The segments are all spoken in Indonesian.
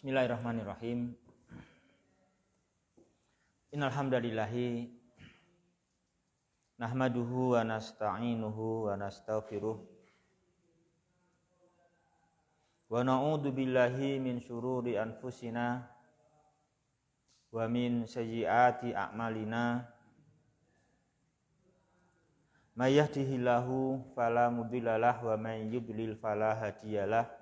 Bismillahirrahmanirrahim. Innal hamdalillahi nahmaduhu wa nasta'inuhu wa nastaghfiruh wa na'udzu billahi min syururi anfusina wa min sayyiati a'malina. May yahdihillahu fala mudhillalah wa may yudlil fala hadiyalah.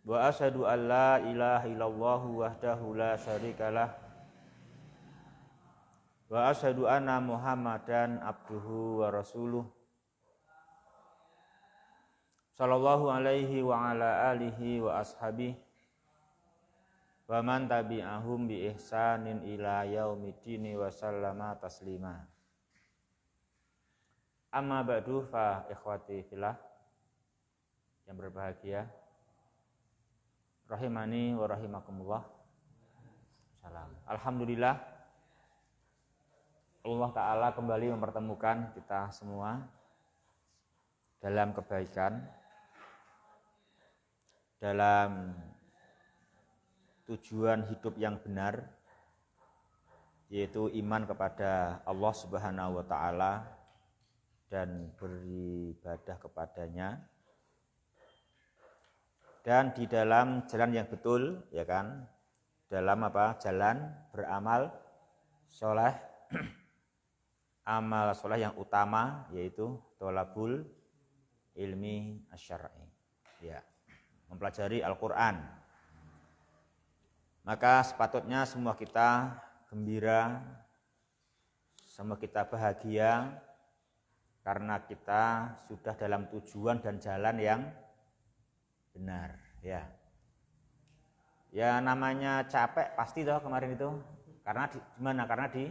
Wa asyhadu an la ilaha illallah wahdahu la syarikalah wa asyhadu anna Muhammadan abduhu wa rasuluh sallallahu alaihi wa ala alihi wa ashabihi wa man tabi'ahum bi ihsanin ila yaumiddin wa sallama taslima. Amma ba'du fa ikhwati fillah yang berbahagia, rahimani wa rahimakumullah. Salam. Alhamdulillah Allah Ta'ala kembali mempertemukan kita semua dalam kebaikan, dalam tujuan hidup yang benar, yaitu iman kepada Allah Subhanahu wa Ta'ala dan beribadah kepadanya, dan di dalam jalan yang betul, ya kan, dalam jalan beramal soleh, amal soleh yang utama yaitu tholabul ilmi asyar'i, ya, mempelajari Al-Quran. Maka sepatutnya semua kita gembira, semua kita bahagia karena kita sudah dalam tujuan dan jalan yang benar, ya. Ya namanya capek pasti toh kemarin itu. Karena di mana? Karena di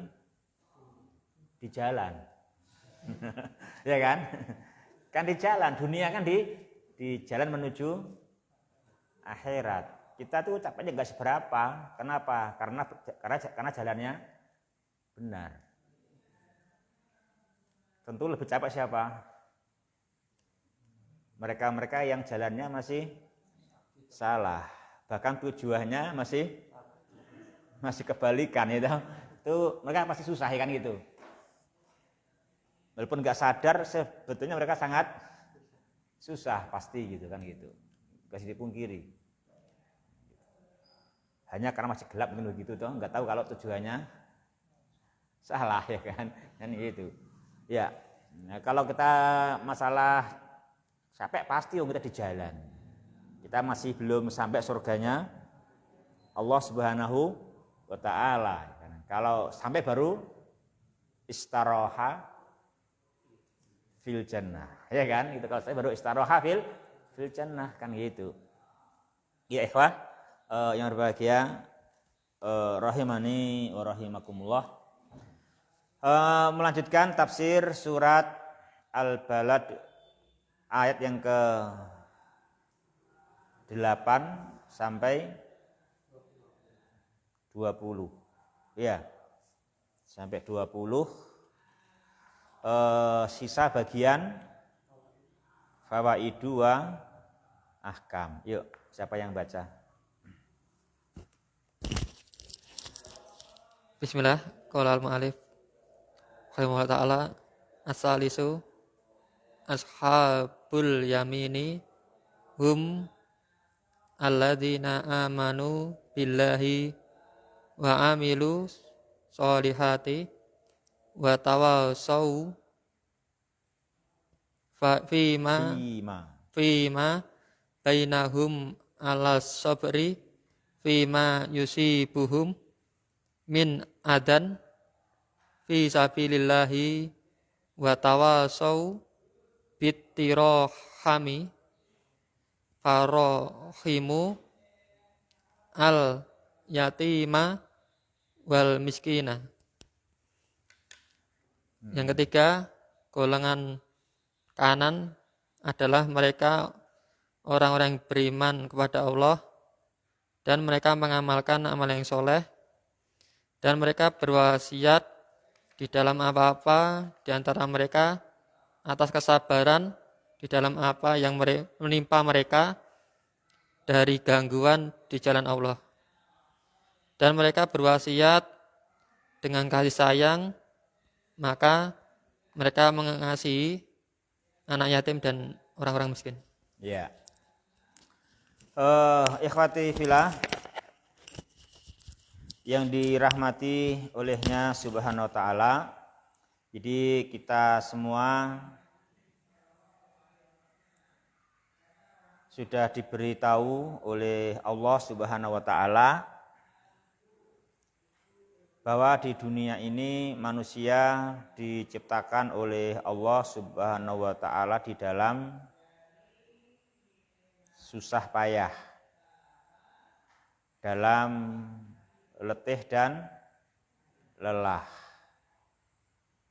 jalan. Ya kan? Kan di jalan, dunia kan di jalan menuju akhirat. Kita tuh capeknya enggak seberapa. Kenapa? Karena jalannya benar. Tentu lebih capek siapa? Mereka-mereka yang jalannya masih salah, bahkan tujuannya masih kebalikan, itu mereka pasti susah, kan gitu. Walaupun nggak sadar, sebetulnya mereka sangat susah pasti, gitu kan gitu. Nggak bisa dipungkiri. Hanya karena masih gelap gitu toh, nggak tahu kalau tujuannya salah, ya kan gitu. Ya, nah, kalau kita masalah capek pasti kita di jalan. Kita masih belum sampai surganya Allah Subhanahu wa Ta'ala. Kalau sampai baru istaroha fil jannah, ya kan? Gitu. Kalau saya baru istaroha fil jannah, kan gitu. Ya ikhwah, yang berbahagia, rahimani wa rahimakumullah. Melanjutkan tafsir surat Al-Balad ayat yang ke-8 sampai 20. Ya. Sampai 20. Sisa bagian fawaidu wa ahkam. Yuk, siapa yang baca? Bismillah. Qala al-mu'allif rahimahullah ta'ala, as-salisu ashabul yamini hum alladzina amanu billahi wa amilu sholihati wa tawasau fima bainahum ala sabri fima yusibuhum min adan fi sabilillahi wa tawasau bittirohami farohimu al yatima wal miskina. Yang ketiga, golongan kanan adalah mereka orang-orang yang beriman kepada Allah dan mereka mengamalkan amal yang soleh, dan mereka berwasiat di dalam apa-apa di antara mereka atas kesabaran di dalam apa yang menimpa mereka, dari gangguan di jalan Allah. Dan mereka berwasiat dengan kasih sayang, maka mereka mengasihi anak yatim dan orang-orang miskin. Ya. Ikhwati fillah yang dirahmati olehnya Subhanahu wa taala. Jadi kita semua sudah diberitahu oleh Allah Subhanahu wa taala bahwa di dunia ini manusia diciptakan oleh Allah Subhanahu wa taala di dalam susah payah, dalam letih dan lelah,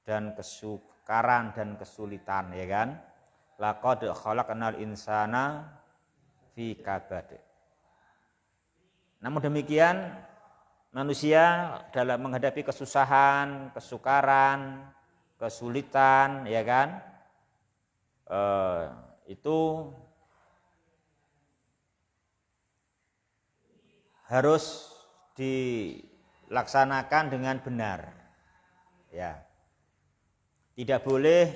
dan kesukaran dan kesulitan, ya kan? Laqad khalaqnal insana fi kabad. Namun demikian manusia dalam menghadapi kesusahan, kesukaran, kesulitan, ya kan? Itu harus dilaksanakan dengan benar. Ya. Tidak boleh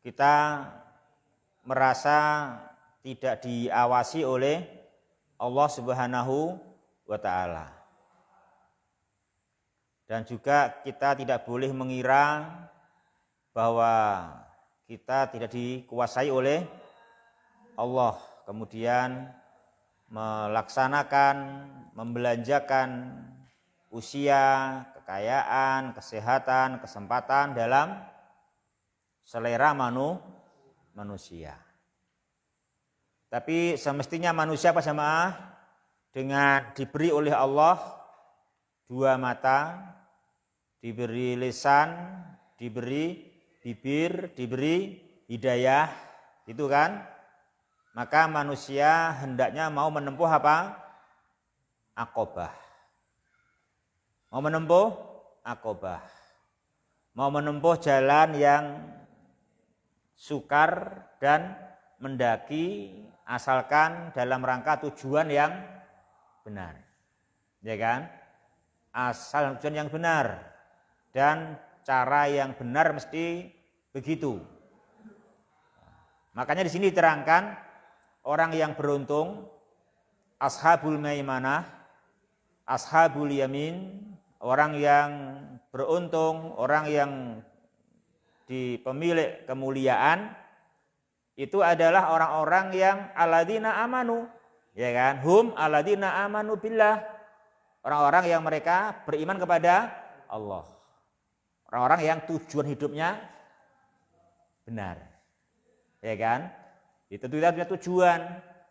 kita merasa tidak diawasi oleh Allah Subhanahu wa taala. Dan juga kita tidak boleh mengira bahwa kita tidak dikuasai oleh Allah, kemudian melaksanakan, membelanjakan usia, kekayaan, kesehatan, kesempatan dalam selera manusia. Tapi semestinya manusia apa jamaah? Dengan diberi oleh Allah 2 mata, diberi lisan, diberi bibir, diberi hidayah, itu kan? Maka manusia hendaknya mau menempuh apa? Aqobah. Mau menempuh aqobah. Mau menempuh jalan yang sukar dan mendaki asalkan dalam rangka tujuan yang benar. Ya kan? Asal tujuan yang benar dan cara yang benar mesti begitu. Makanya di sini diterangkan orang yang beruntung, ashabul maimanah, ashabul yamin, orang yang beruntung, orang yang pemilik kemuliaan, itu adalah orang-orang yang alladzina amanu, ya kan? Hum alladzina amanu billah, orang-orang yang mereka beriman kepada Allah, orang-orang yang tujuan hidupnya benar, ya kan? Itu kita punya tujuan,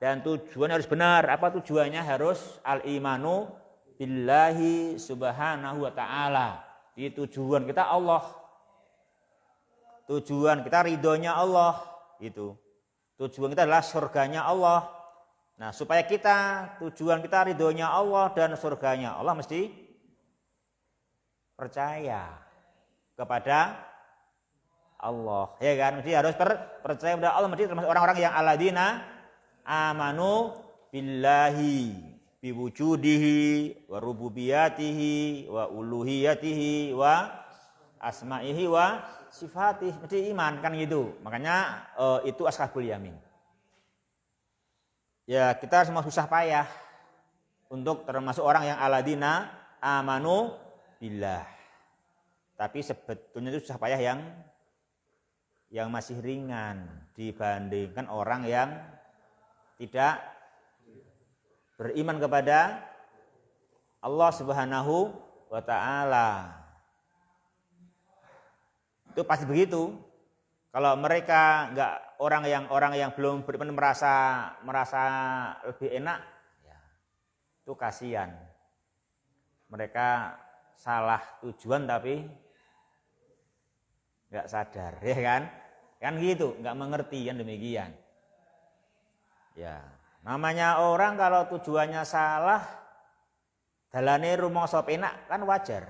dan tujuan harus benar. Apa tujuannya? Harus al-imanu billahi subhanahu wa ta'ala. Di tujuan kita Allah, tujuan kita ridhonya Allah, itu tujuan kita adalah surganya Allah. Nah, supaya kita tujuan kita ridhonya Allah dan surganya Allah, mesti percaya kepada Allah, ya kan? Mesti harus percaya kepada Allah, mesti termasuk orang-orang yang alladzina amanu billahi biwujudihi wa rububiyatihi wa uluhiyatihi wa asma'ihi wa sifatih, mesti iman kan gitu. Makanya itu ashabul yamin. Ya, kita semua susah payah untuk termasuk orang yang alladzina amanu billah. Tapi sebetulnya itu susah payah yang masih ringan dibandingkan orang yang tidak beriman kepada Allah Subhanahu wa ta'ala. Itu pasti begitu. Kalau mereka enggak, orang yang belum beriman merasa lebih enak, ya, itu kasihan. Mereka salah tujuan tapi enggak sadar, ya kan? Kan gitu, enggak mengerti kan demikian. Ya, namanya orang kalau tujuannya salah, dalane rumangsa penak kan wajar.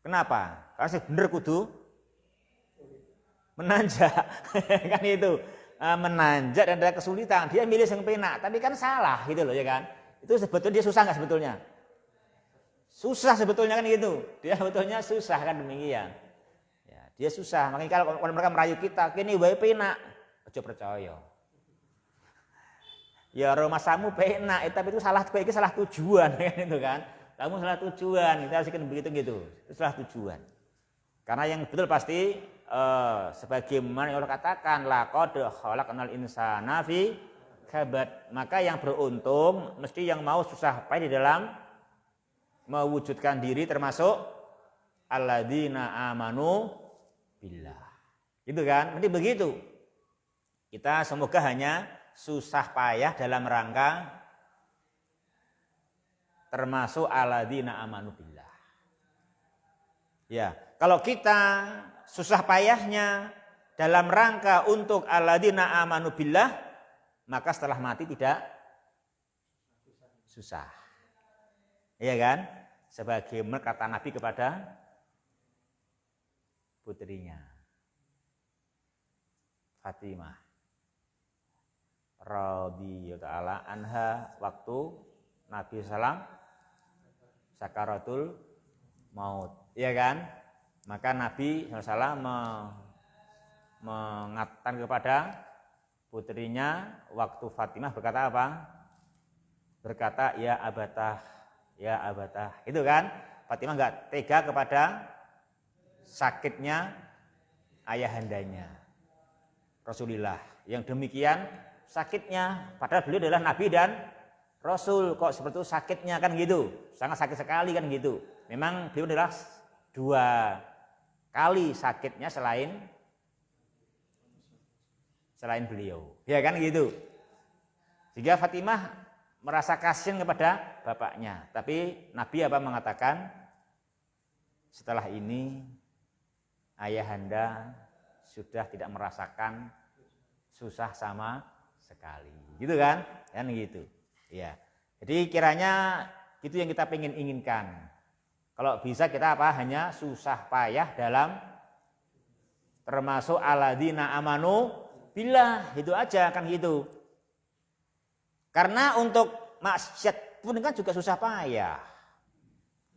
Kenapa? Karena sing bener kudu menanjak kan itu. menanjak dan ada kesulitan, dia milih yang penak, tapi kan salah gitu loh ya kan. Itu sebetulnya dia susah nggak sebetulnya? Susah sebetulnya kan gitu. Dia sebetulnya susah kan demikian. Ya, dia susah. Makanya kalau mereka merayu kita, kini wae penak, aja percaya. Ya rumah samu penak, tapi itu salah tujuan kan itu kan. Kamu salah tujuan, kita harus begitu gitu. Itu salah tujuan. Karena yang betul pasti sebagaimana yang Allah katakan, laqad khalaqnal insana fi kabad. Maka yang beruntung mesti yang mau susah payah di dalam mewujudkan diri, termasuk alladzina amanu billah. Gitu kan? Mesti begitu. Kita semoga hanya susah payah dalam rangka termasuk alladzina amanu billah. Ya, kalau kita susah payahnya dalam rangka untuk alladzina amanu billah, maka setelah mati tidak susah. Iya kan? Sebagaimana kata Nabi kepada putrinya Fatimah radhiyallahu ta'ala anha, waktu Nabi sallam sakaratul maut, iya kan? Maka Nabi sallam mengatakan kepada putrinya waktu Fatimah berkata apa? Berkata ya abatah, ya abatah. Itu kan? Fatimah enggak tega kepada sakitnya ayahandanya Rasulullah. Yang demikian sakitnya, padahal beliau adalah Nabi dan Rasul, kok seperti itu sakitnya kan gitu, sangat sakit sekali kan gitu. Memang beliau adalah 2 kali sakitnya selain beliau, ya kan gitu. Sehingga Fatimah merasa kasihan kepada bapaknya, tapi Nabi apa mengatakan, setelah ini ayahanda sudah tidak merasakan susah sama sekali, gitu kan gitu. Ya, jadi kiranya itu yang kita inginkan. Kalau bisa kita apa? Hanya susah payah dalam termasuk alladzina amanu billah, itu aja kan gitu. Karena untuk maksiat pun kan juga susah payah.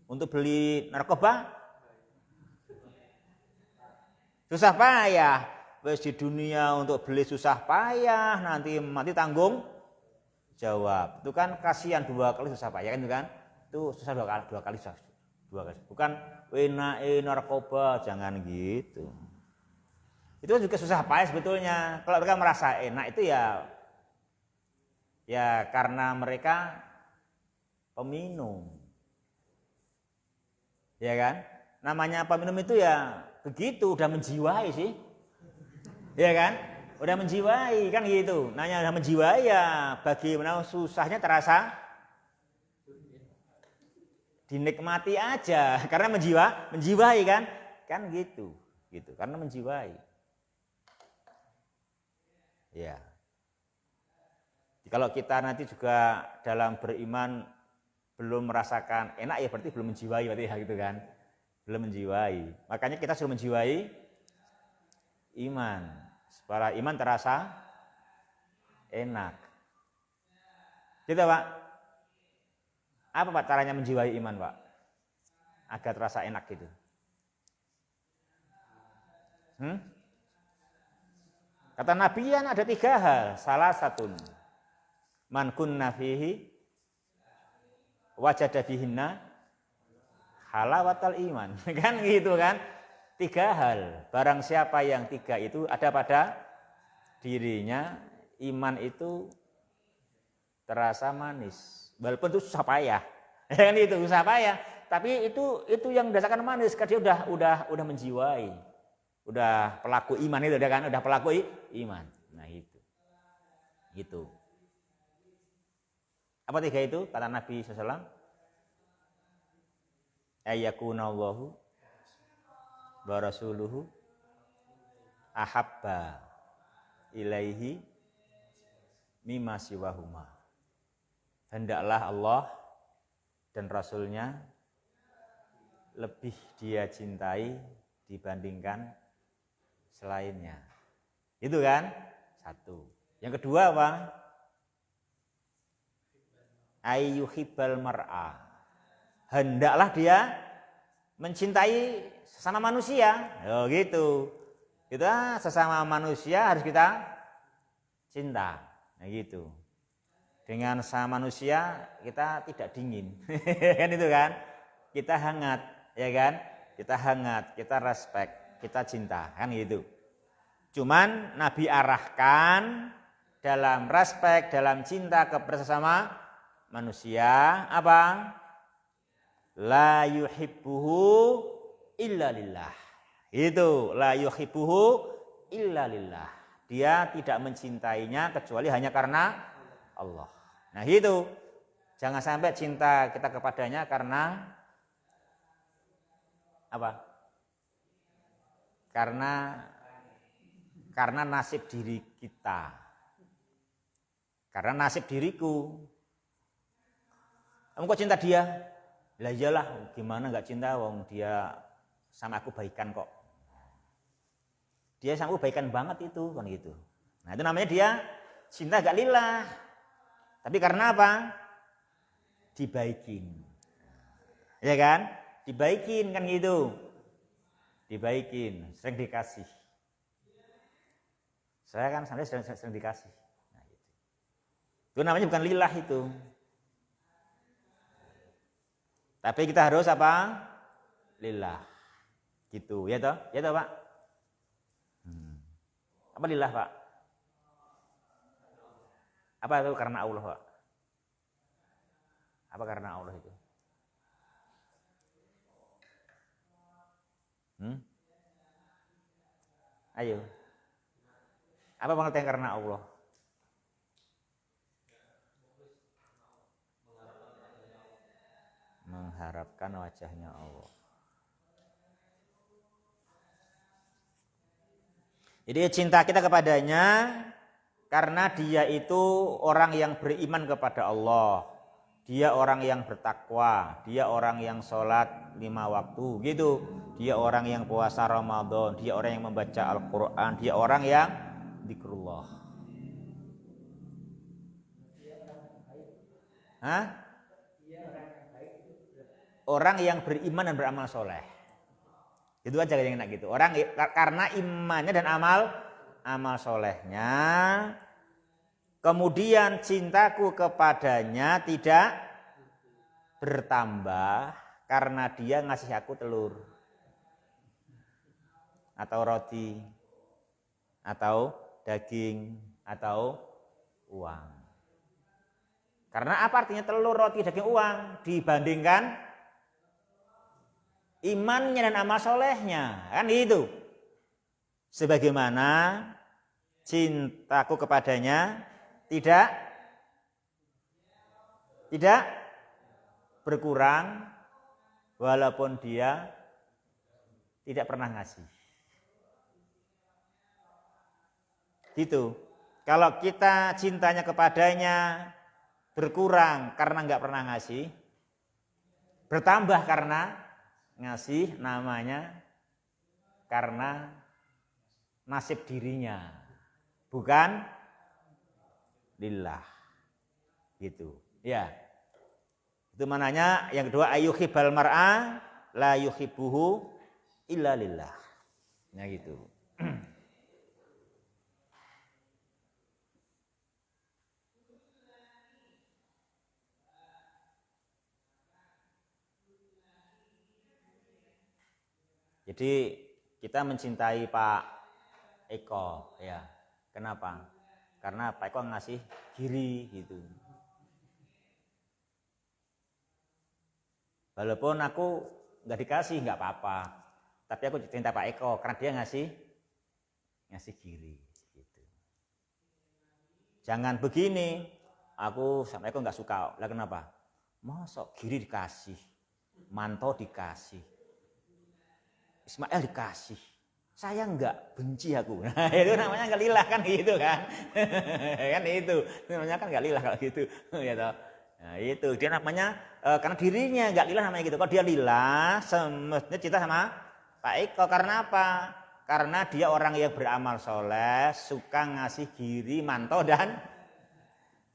Untuk beli narkoba susah payah. Wes di dunia untuk beli susah payah, nanti mati tanggung jawab. Itu kan kasihan 2 kali susah payah kan itu kan? Itu susah 2 kali susah. 2 kali. Bukan enak narkoba, jangan gitu. Itu juga susah payah sebetulnya. Kalau mereka merasa enak itu ya karena mereka peminum. Ya kan? Namanya peminum itu ya begitu, udah menjiwai sih. Ya kan? Udah menjiwai kan gitu. Nanya udah menjiwai ya bagaimana susahnya terasa dinikmati aja karena menjiwai kan gitu karena menjiwai. Ya. Kalau kita nanti juga dalam beriman belum merasakan enak ya berarti belum menjiwai berarti ya gitu kan. Belum menjiwai. Makanya kita suruh menjiwai iman. Supaya iman terasa enak. Gitu Pak. Apa Pak caranya menjiwai iman Pak? Agar terasa enak gitu. Kata Nabi kan ada 3 hal. Salah satu. Man kunna fihi wajada bihinna halawatal iman. Kan gitu kan? 3 hal. Barang siapa yang 3 itu ada pada dirinya, iman itu terasa manis. Walaupun itu susah payah. Kan itu susah payah, tapi itu yang berdasarkan manis karena dia udah menjiwai. Udah pelaku iman itu kan, udah pelaku iman. Nah itu. Gitu. Apa 3 itu? Kata Nabi sallallahu ayyakunallahu wa rasuluhu ahabba ilaihi mimma siwahuma. Hendaklah Allah dan Rasulnya lebih dia cintai dibandingkan selainnya. Itu kan? Satu. Yang kedua apa? Ayyuhibbal mar'a. Hendaklah dia mencintai sesama manusia. Oh gitu. Kita sesama manusia harus kita cinta. Nah gitu. Dengan sesama manusia kita tidak dingin. Kan itu kan? Kita hangat, ya kan? Kita hangat, kita respect, kita cinta, kan gitu. Cuman Nabi arahkan dalam respect, dalam cinta kepada sesama manusia apa? La yuhibbuhu illa lillah. Itu la yuhibbuhu illa lillah. Dia tidak mencintainya kecuali hanya karena Allah. Nah, itu. Jangan sampai cinta kita kepadanya karena apa? Karena nasib diri kita. Karena nasib diriku. Kamu kok cinta dia? Lah iyalah, gimana nggak cinta wong dia sama aku baikan kok. Dia sama aku baikan banget itu, kan gitu. Nah, itu namanya dia cinta gak lillah. Tapi karena apa? Dibaikin. Ya kan? Dibaikin kan gitu. Dibaikin, sering dikasih. Saya kan sampai sering dikasih. Nah, gitu. Itu namanya bukan lillah itu. Tapi kita harus apa? Lillah. Gitu, ya toh? Ya toh, Pak? Apa lillah, Pak? Apa itu karena Allah, Pak? Apa karena Allah itu? Ayo. Apa pengertian karena Allah? Mengharapkan wajahnya Allah. Jadi cinta kita kepadanya karena dia itu orang yang beriman kepada Allah. Dia orang yang bertakwa, dia orang yang sholat 5 waktu gitu. Dia orang yang puasa Ramadan, dia orang yang membaca Al-Quran, dia orang yang zikrullah. Hah? Orang yang beriman dan beramal soleh. Itu aja yang enak gitu. Orang karena imannya dan amal solehnya, kemudian cintaku kepadanya tidak bertambah karena dia ngasih aku telur atau roti atau daging atau uang. Karena apa artinya telur, roti, daging, uang dibandingkan imannya dan amal solehnya, kan itu. Sebagaimana cintaku kepadanya tidak berkurang walaupun dia tidak pernah ngasih. Gitu. Kalau kita cintanya kepadanya berkurang karena nggak pernah ngasih, bertambah karena ngasih, namanya karena nasib dirinya, bukan lillah. Gitu. Ya. Itu mananya yang kedua ayyuhibbal mar'a la yuhibbuhu illa lillah. Nah gitu. Jadi kita mencintai Pak Eko, ya. Kenapa? Karena Pak Eko ngasih diri gitu. Walaupun aku nggak dikasih nggak apa-apa, tapi aku cinta Pak Eko karena dia ngasih diri. Gitu. Jangan begini, aku sama Eko nggak suka. Lah kenapa? Masa giri dikasih, Manto dikasih. Ismail dikasih, saya enggak, benci aku. Nah, itu namanya enggak lillah kan gitu kan. Kan itu namanya kan enggak lillah kalau gitu. Ya toh. Nah, itu dia namanya karena dirinya enggak lillah namanya gitu. Kalau dia lillah semestinya cinta sama Pak Eko karena apa? Karena dia orang yang beramal soleh, suka ngasih Giri, Manto dan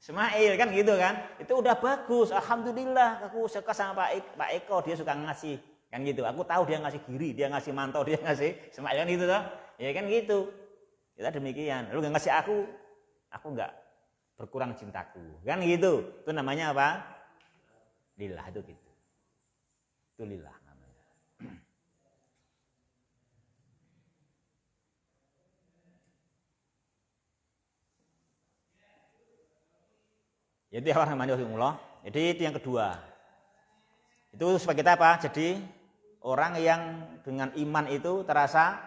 Ismail kan gitu kan. Itu udah bagus, alhamdulillah aku suka sama Pak Eko, dia suka ngasih kan gitu. Aku tahu dia ngasih Giri, dia ngasih Manto, dia ngasih Ismail kan gitu toh. Ya kan gitu. Kita demikian. Lu nggak ngasih aku nggak berkurang cintaku. Kan gitu. Itu namanya apa? Lillah itu gitu. Itu lillah namanya. Jadi orang namanya. Jadi itu yang kedua. Itu supaya kita apa? Jadi orang yang dengan iman itu terasa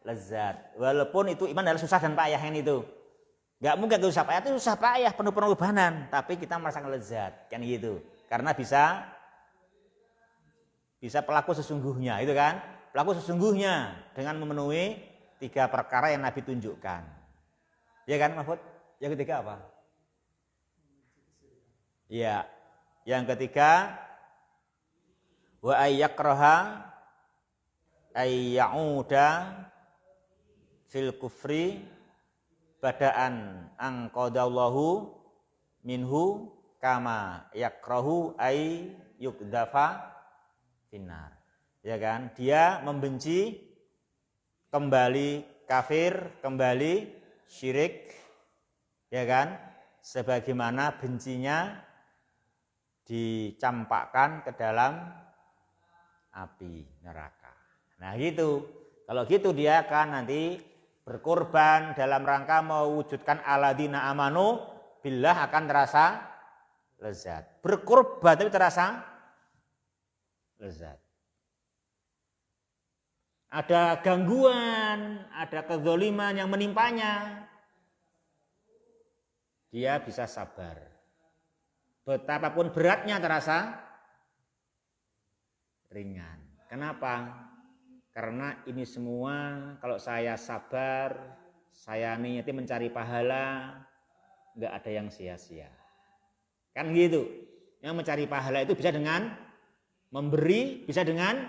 lezat. Walaupun itu iman adalah susah dan payah yang itu. Gak mungkin itu susah payah, itu susah payah penuh pengorbanan, tapi kita merasakan lezat kan gitu. Karena bisa pelaku sesungguhnya, itu kan? Pelaku sesungguhnya dengan memenuhi 3 perkara yang Nabi tunjukkan. Ya kan, Mahfud? Yang ketiga apa? Ya. Yang ketiga wa ayyakraha ayyauda fil kufri badaan angqadallahu minhu kama yakrahu ay yukdafa finnar. Ya kan? Dia membenci kembali kafir, kembali syirik. Ya kan? Sebagaimana bencinya dicampakkan ke dalam api neraka. Nah gitu. Kalau gitu dia akan nanti berkorban dalam rangka mewujudkan aladina amanu billah akan terasa lezat. Berkorban tapi terasa lezat. Ada gangguan, ada kezaliman yang menimpanya. Dia bisa sabar. Betapapun beratnya terasa ringan. Kenapa? Karena ini semua kalau saya sabar, saya niati mencari pahala, nggak ada yang sia-sia. Kan gitu. Yang mencari pahala itu bisa dengan memberi, bisa dengan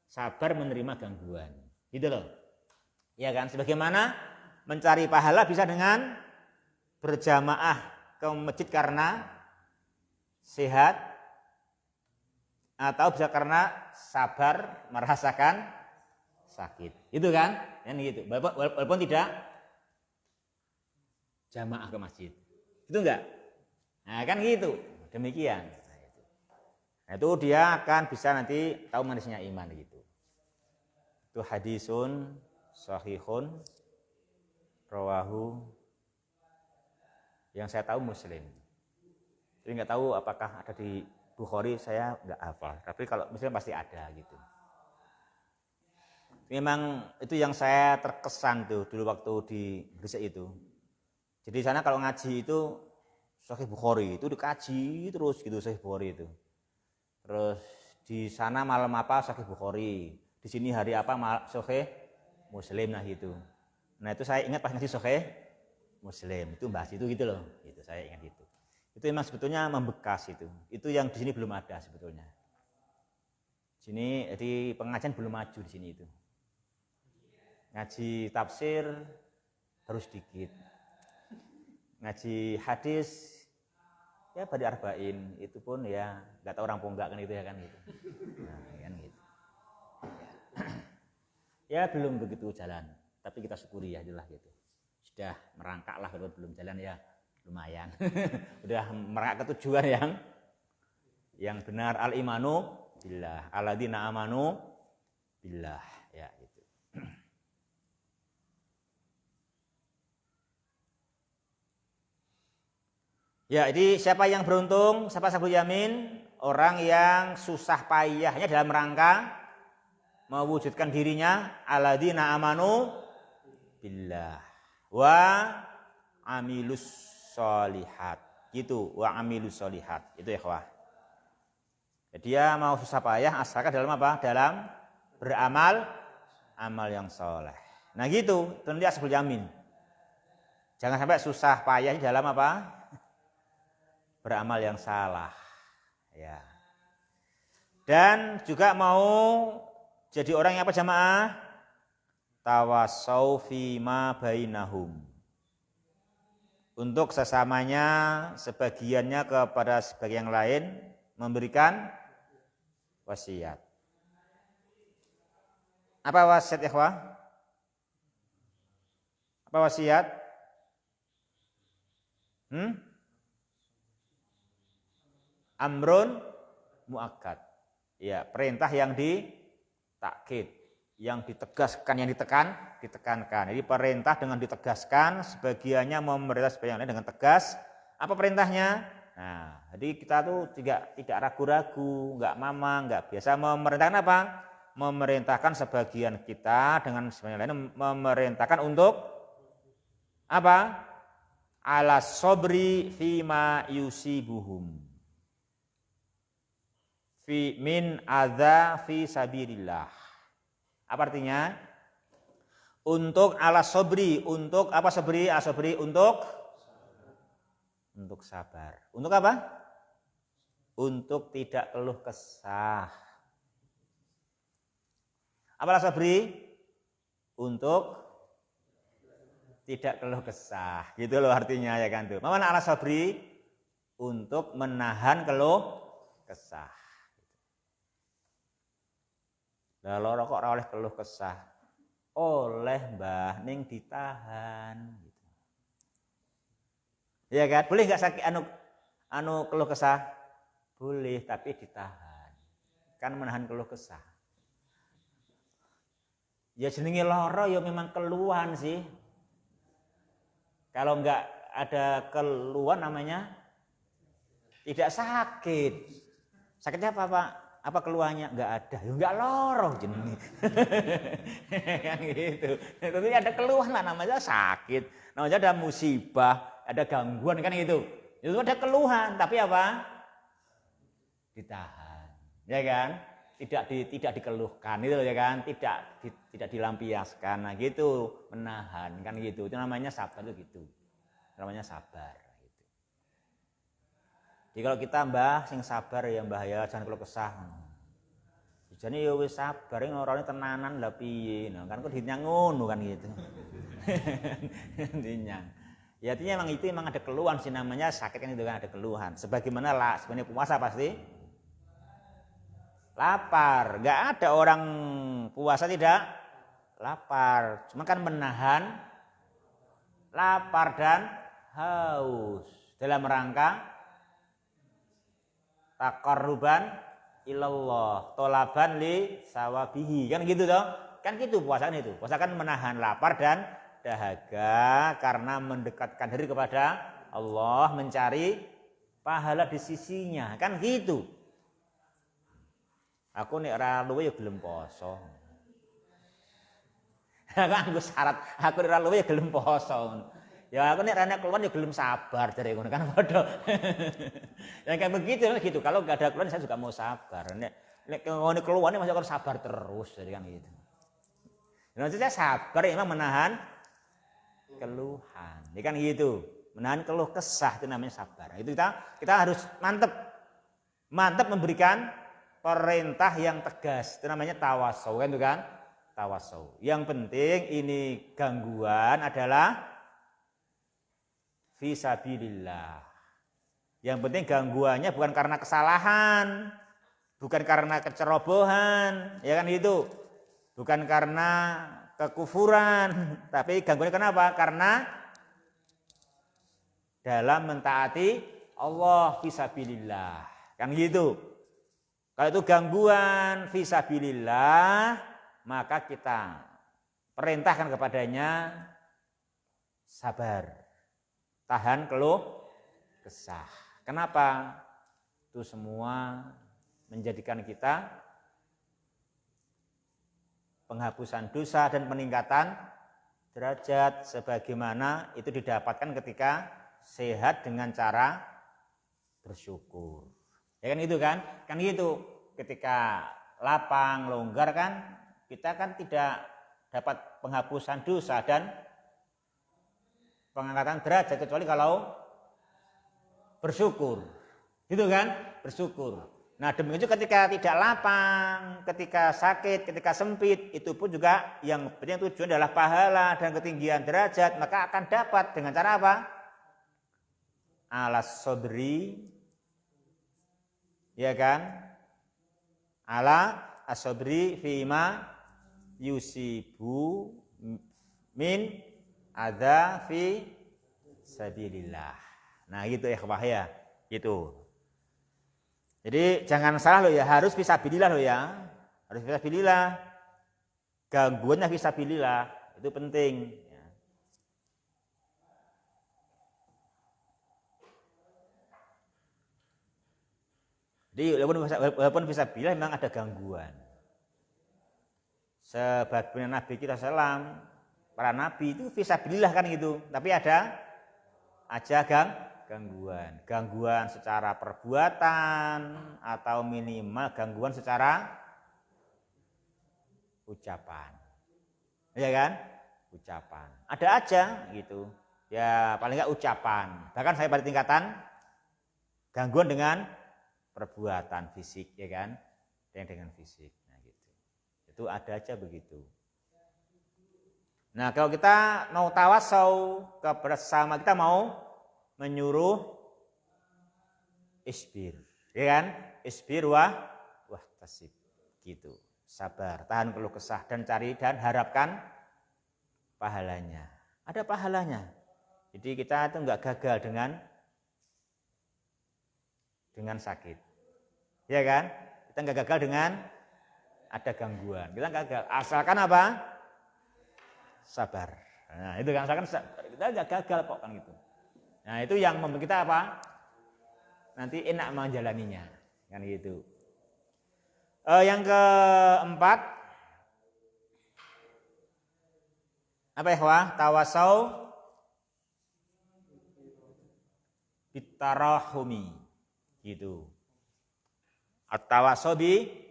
sabar menerima gangguan. Gitu loh. Ya kan? Sebagaimana mencari pahala bisa dengan berjamaah ke masjid karena sehat, atau bisa karena sabar merasakan sakit. Itu kan? Yang gitu. Walaupun tidak jamaah ke masjid. Itu enggak? Nah, kan gitu. Demikian. Nah, itu dia akan bisa nanti tahu manisnya iman gitu. Itu hadisun sahihun rawahu, yang saya tahu Muslim. Jadi nggak tahu apakah ada di Bukhari, saya nggak hafal. Tapi kalau Muslim pasti ada gitu. Memang itu yang saya terkesan tuh dulu waktu di Gresik itu. Jadi di sana kalau ngaji itu Sahih Bukhari itu dikaji terus gitu Sahih Bukhari itu. Terus di sana malam apa Sahih Bukhari, di sini hari apa Sahih Muslim, nah gitu. Nah itu saya ingat pas ngaji Sahih Muslim itu bahas itu gitu loh, itu saya ingat itu. Itu memang sebetulnya membekas itu. Itu yang di sini belum ada sebetulnya. Sini jadi pengajian belum maju di sini itu. Ngaji tafsir baru sedikit. Ngaji hadis ya pada arba'in itu pun ya nggak tahu orang ponggak kan itu ya kan gitu. Nah, kan gitu. Ya belum begitu jalan, tapi kita syukuri ya jelas gitu. Sudah merangkak lah kalau belum jalan ya lumayan. Udah merangkak ke tujuan yang benar, al imanu billah, alladzina amanu billah ya gitu. Ya, jadi siapa yang beruntung, siapa sabul yamin? Orang yang susah payahnya dalam rangka mewujudkan dirinya alladzina amanu billah wa amilus sholihat. Gitu, wa amilus sholihat. Itu ya, ikhwah. Dia mau susah payah asalkan dalam apa? Dalam beramal amal yang soleh. Nah gitu, itu nanti asbul yamin. Jangan sampai susah payah dalam apa? Beramal yang salah. Ya. Dan juga mau jadi orang yang apa jamaah? Tawasau fima bainahum. Untuk sesamanya, sebagiannya kepada sebagian yang lain memberikan wasiat. Apa wasiat ikhwah? Apa wasiat? Amrun muakkad. Ya, perintah yang ditakkid, yang ditegaskan, yang ditekankan. Jadi perintah dengan ditegaskan, sebagiannya memerintah sebagian lain dengan tegas. Apa perintahnya? Nah, jadi kita tuh tidak ragu-ragu, enggak mamang, enggak biasa memerintahkan apa? Memerintahkan sebagian kita dengan sebagian lain memerintahkan untuk apa? Ala sobri fima yusibuhum. Fi min adza fi sabilillah. Apa artinya? Untuk ala sobri, untuk apa sobri? Asobri untuk sabar. Untuk apa? Untuk tidak keluh kesah. Apa ala sobri? Untuk tidak keluh kesah. Gitu loh artinya ya kan tuh. Mana ala sobri? Untuk menahan keluh kesah. Lah loro kok ora oleh keluh kesah. Oleh Mbah ning ditahan gitu. Ya kan? Boleh enggak sakit anu keluh kesah? Boleh, tapi ditahan. Kan menahan keluh kesah. Ya jenenge loro ya memang keluhan sih. Kalau enggak ada keluhan namanya tidak sakit. Sakitnya apa, Pak? Apa keluhannya? Enggak ada. Ya enggak loro jenenge. Kan gitu. Tapi ada keluhan lah namanya sakit. Namanya ada musibah, ada gangguan kan gitu. Itu ada keluhan, tapi apa? Ditahan. Ya kan? Tidak dikeluhkan itu ya kan? Tidak dilampiaskan. Nah, gitu, menahan kan gitu. Itu namanya sabar itu gitu. Namanya sabar gitu. Jadi kalau kita Mbah sing sabar ya Mbah ya, jangan keluh kesah. Jadi ya wis sabar ngorone tenanan lah piye. Nah, kan kok dinyang ngono kan gitu. Dinyang. Ya artinya memang ada keluhan sih namanya sakit kan itu kan ada keluhan. Sebagaimana sebenarnya puasa pasti lapar. Enggak ada orang puasa tidak lapar. Cuma kan menahan lapar dan haus dalam rangka taqarruban ilallah, tolaban li sawabihi. Kan gitu toh? Kan gitu puasa kan itu. Puasa kan menahan lapar dan dahaga karena mendekatkan diri kepada Allah, mencari pahala di sisinya. Kan gitu. Aku nek ora luwe ya gelem poso. Kan gue syarat aku nek ora luwe ya gelem poso. Ya aku nek ra keluhan ya gelem sabar dari ngono kan padha. Ya kayak begitu gitu. Kalau enggak ada keluhan saya juga mau sabar. Nek ngene keluhan masih akan sabar terus jadi kan gitu. Nah, saya sabar ya memang menahan keluhan. Ya kan gitu. Menahan keluh kesah itu namanya sabar. Itu kita harus mantap memberikan perintah yang tegas. Itu namanya tawasau kan itu kan? Tawasau. Yang penting ini gangguan adalah fisabilillah. Yang penting gangguannya bukan karena kesalahan, bukan karena kecerobohan, ya kan itu. Bukan karena kekufuran, tapi gangguannya kenapa? Karena dalam mentaati Allah fisabilillah. Kan gitu. Kalau itu gangguan fisabilillah, maka kita perintahkan kepadanya sabar. Tahan keluh kesah. Kenapa? Itu semua menjadikan kita penghapusan dosa dan peningkatan derajat sebagaimana itu didapatkan ketika sehat dengan cara bersyukur. Ya kan itu kan? Kan gitu. Ketika lapang, longgar kan kita kan tidak dapat penghapusan dosa dan pengangkatan derajat kecuali kalau bersyukur. Gitu kan? Bersyukur. Nah demikian juga ketika tidak lapang, ketika sakit, ketika sempit, itu pun juga yang penting tujuan adalah pahala dan ketinggian derajat, maka akan dapat dengan cara apa? Alas sobri, ya kan? Ala asobri fima yusibu min adza fi sabilillah. Nah gitu ikhwah ya, gitu. Jadi jangan salah loh ya, harus fisabilillah loh ya. Harus fisabilillah. Gangguannya fisabilillah, itu penting. Jadi walaupun fisabilillah memang ada gangguan. Sebagaimana Nabi kita salam, para nabi itu fisabilillah kan gitu. Tapi ada aja gangguan secara perbuatan atau minimal gangguan secara ucapan, ya kan? Ucapan ada aja gitu ya, paling nggak ucapan. Bahkan saya pada tingkatan gangguan dengan perbuatan fisik, ya kan? Yang dengan fisik, nah gitu. Itu ada aja begitu. Nah kalau kita mau tawasau bersama, kita mau menyuruh isbir, ya kan? Isbir wah tasib, gitu. Sabar, tahan keluh kesah dan cari dan harapkan pahalanya. Ada pahalanya. Jadi kita itu enggak gagal dengan sakit, ya kan? Kita enggak gagal dengan ada gangguan. Kita enggak gagal, asalkan apa? Sabar. Nah itu kan, asalkan kita enggak gagal kok kan gitu. Nah itu yang membuat kita apa? Nanti enak menjalaninya, kan gitu. Yang keempat, apa ya? Tawasau bitarahumi, gitu. At-tawasau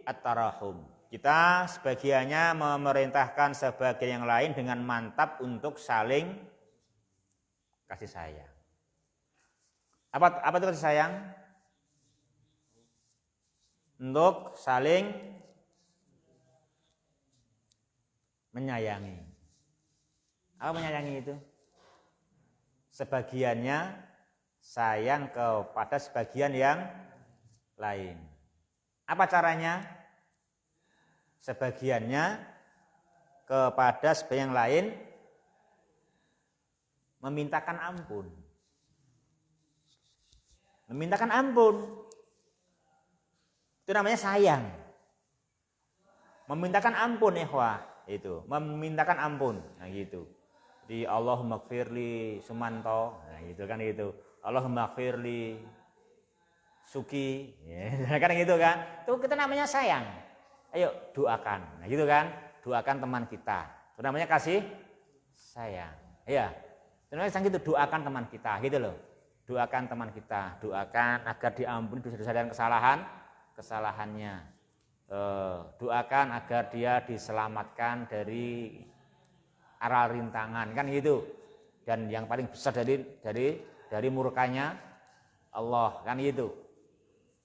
at-tarahum. Kita sebagiannya memerintahkan sebagian yang lain dengan mantap untuk saling kasih sayang. Apa itu kasih sayang? Untuk saling menyayangi. Apa menyayangi itu? Sebagiannya sayang kepada sebagian yang lain. Apa caranya? Sebagiannya kepada sebagian yang lain memintakan ampun. Memintakan ampun. Itu namanya sayang. Memintakan ampun, ikhwah. Itu, memintakan ampun. Nah gitu. Di Allahumma gfirli Sumanto. Nah gitu kan gitu. Allahumma gfirli Suki. Ya, kan gitu kan. Itu kita namanya sayang. Ayo doakan. Nah gitu kan. Doakan teman kita. Itu namanya kasih sayang. Iya. Itu namanya sayang gitu, doakan teman kita, gitu loh. Doakan teman kita, doakan agar diampuni dosa-dosa dan kesalahannya. Doakan agar dia diselamatkan dari aral rintangan, kan gitu. Dan yang paling besar dari murkanya Allah, kan gitu.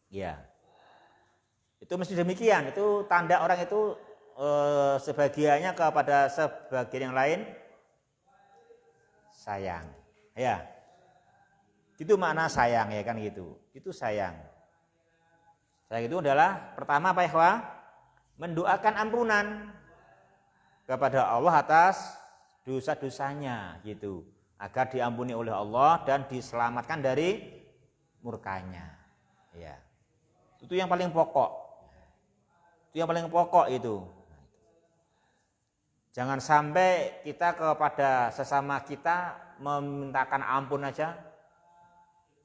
Ya. Itu mesti demikian. Itu tanda orang itu sebagiannya kepada sebagian yang lain sayang. Ya. Itu makna sayang, ya kan gitu. Itu sayang. Sayang itu adalah pertama apa ya? Mendoakan ampunan kepada Allah atas dosa-dosanya gitu, agar diampuni oleh Allah dan diselamatkan dari murkanya. Ya. Itu yang paling pokok. Itu yang paling pokok itu. Jangan sampai kita kepada sesama kita memintakan ampun aja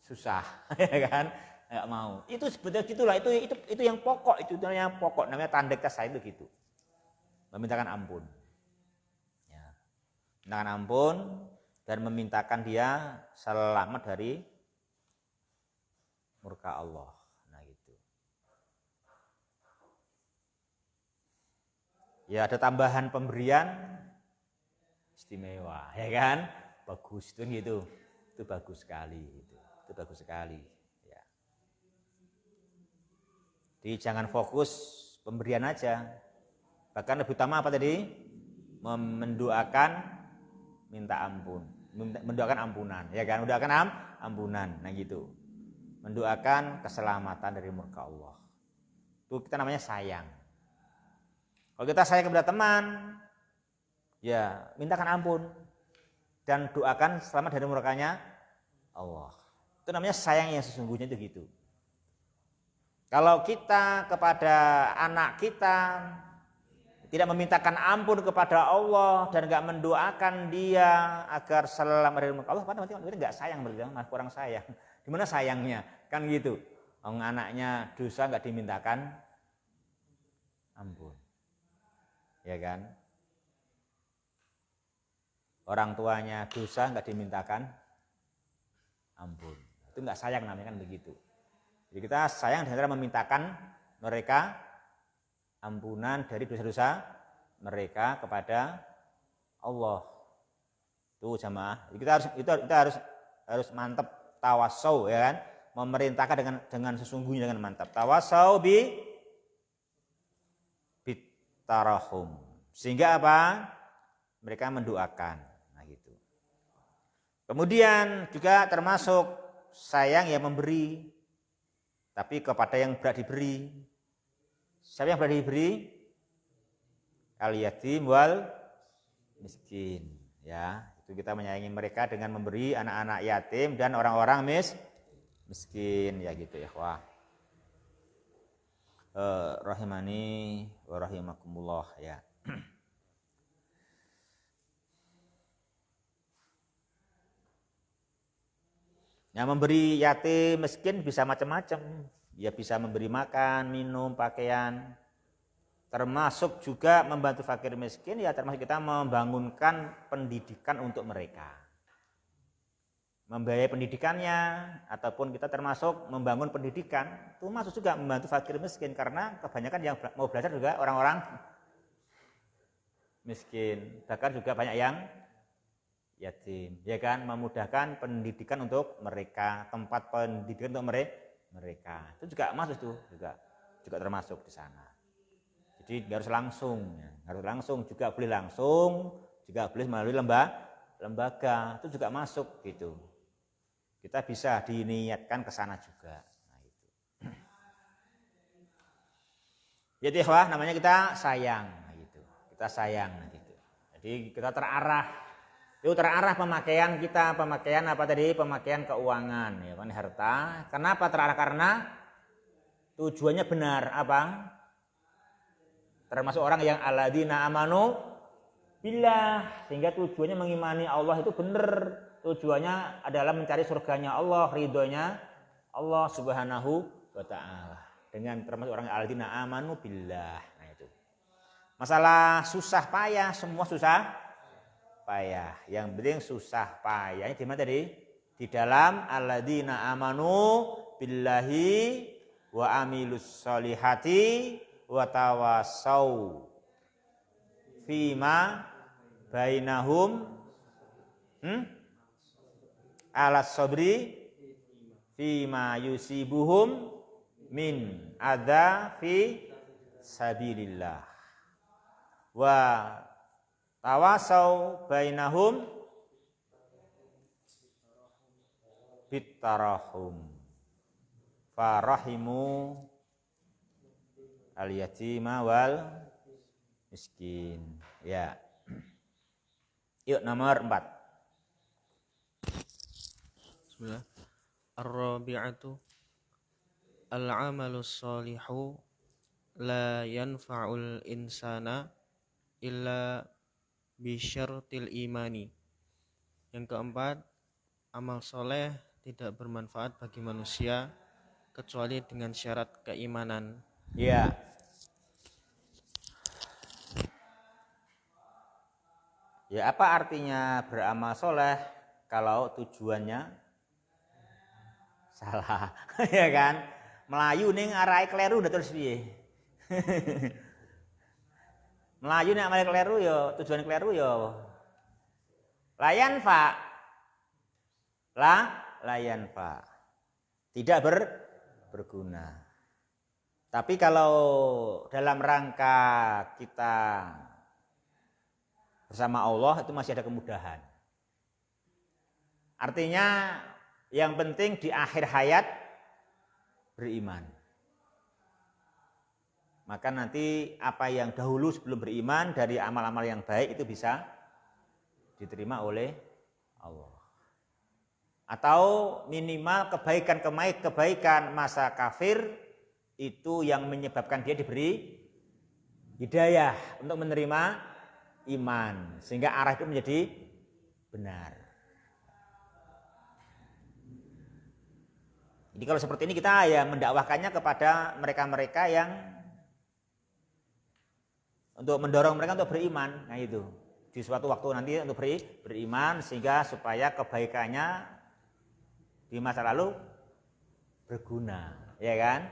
susah, ya kan? Enggak mau. Itu sebetulnya gitulah, itu yang pokok, itu yang pokok, namanya tanda kasih itu gitu. Memintakan ampun. Ya. Memintakan ampun dan memintakan dia selamat dari murka Allah. Nah gitu. Ya ada tambahan pemberian istimewa, ya kan? Bagus itu gitu. Itu bagus sekali itu. Itu bagus sekali, ya. Jadi jangan fokus pemberian aja. Bahkan lebih utama apa tadi? Mendoakan minta ampun, mendoakan ampunan, ya kan? Mendoakan ampunan, nah gitu. Mendoakan keselamatan dari murka Allah. Itu kita namanya sayang. Kalau kita sayang kepada teman, ya mintakan ampun dan doakan selamat dari murkanya Allah. Itu namanya sayang yang sesungguhnya itu gitu. Kalau kita kepada anak kita tidak memintakan ampun kepada Allah dan nggak mendoakan dia agar selamat dari murka Allah, berarti nggak sayang, berarti masih kurang sayang. Di mana sayangnya? Kan gitu. Anaknya dosa nggak dimintakan ampun, ya kan? Orang tuanya dosa nggak dimintakan ampun, itu nggak sayang namanya kan begitu. Jadi kita sayang dengan cara memintakan mereka ampunan dari dosa-dosa mereka kepada Allah. Tuh jamaah, kita harus mantap tawasau, ya kan? Memerintahkan dengan sesungguhnya, dengan mantap. Tawasau bitarahum. Sehingga apa? Mereka mendoakan. Nah gitu. Kemudian juga termasuk sayang yang memberi, tapi kepada yang berat diberi. Siapa yang berat diberi? Al-yatim wal miskin, ya. Itu kita menyayangi mereka dengan memberi anak-anak yatim dan orang-orang miskin, ya gitu ya, wah. Rahimani wa rahimakumullah, ya. Yang memberi yatim miskin bisa macam-macam. Ya bisa memberi makan, minum, pakaian. Termasuk juga membantu fakir miskin, ya termasuk kita membangunkan pendidikan untuk mereka. Membiayai pendidikannya, ataupun kita termasuk membangun pendidikan, itu masuk juga membantu fakir miskin. Karena kebanyakan yang mau belajar juga orang-orang miskin. Bahkan juga banyak yang yatim, ya kan, memudahkan pendidikan untuk mereka, tempat pendidikan untuk mereka. Itu juga masuk tuh, juga termasuk di sana. Jadi harus langsung, ya. Harus langsung, juga boleh langsung, juga boleh melalui lembaga, itu juga masuk gitu. Kita bisa diniatkan ke sana juga. Nah, itu. Jadi wah, namanya kita sayang, nah, gitu. Kita sayang, nah, gitu. Jadi kita terarah. Itu terarah pemakaian kita, pemakaian apa tadi? Pemakaian keuangan, ya kan, harta. Kenapa terarah? Karena tujuannya benar, apa? Termasuk orang yang alladzina amanu billah, sehingga tujuannya mengimani Allah itu benar. Tujuannya adalah mencari surganya Allah, ridhonya Allah Subhanahu wa taala. Dengan termasuk orang alladzina amanu billah. Nah itu. Masalah susah payah, semua susah payah. Yang penting susah payahnya di mana tadi? Di dalam alladzina amanu billahi wa amilus solihati wa tawasau fima bainahum alas sabri fima yusibuhum min adza fi sabilillah wa tawasau bainahum bitarahum farahimu al-yatima wal miskin, ya. Yuk nomor 4. Bismillah. Ar-rabi'atu al-amalus shalihu la yanfa'ul insana illa bisyartil imani. Yang keempat, amal soleh tidak bermanfaat bagi manusia kecuali dengan syarat keimanan. Ya. Ya, apa artinya beramal soleh kalau tujuannya salah, ya kan? Melayu ning arahe kleru udah terus piye? Melayu ning amale kleru ya, tujuan kleru ya layan fa. Layan fa. Tidak berguna. Tapi kalau dalam rangka kita bersama Allah itu masih ada kemudahan. Artinya yang penting di akhir hayat beriman. Maka nanti apa yang dahulu sebelum beriman dari amal-amal yang baik itu bisa diterima oleh Allah. Atau minimal kebaikan masa kafir itu yang menyebabkan dia diberi hidayah untuk menerima iman. Sehingga arah itu menjadi benar. Jadi kalau seperti ini kita ya mendakwahkannya kepada mereka-mereka yang untuk mendorong mereka untuk beriman, nah itu di suatu waktu nanti untuk beriman sehingga supaya kebaikannya di masa lalu berguna, ya kan?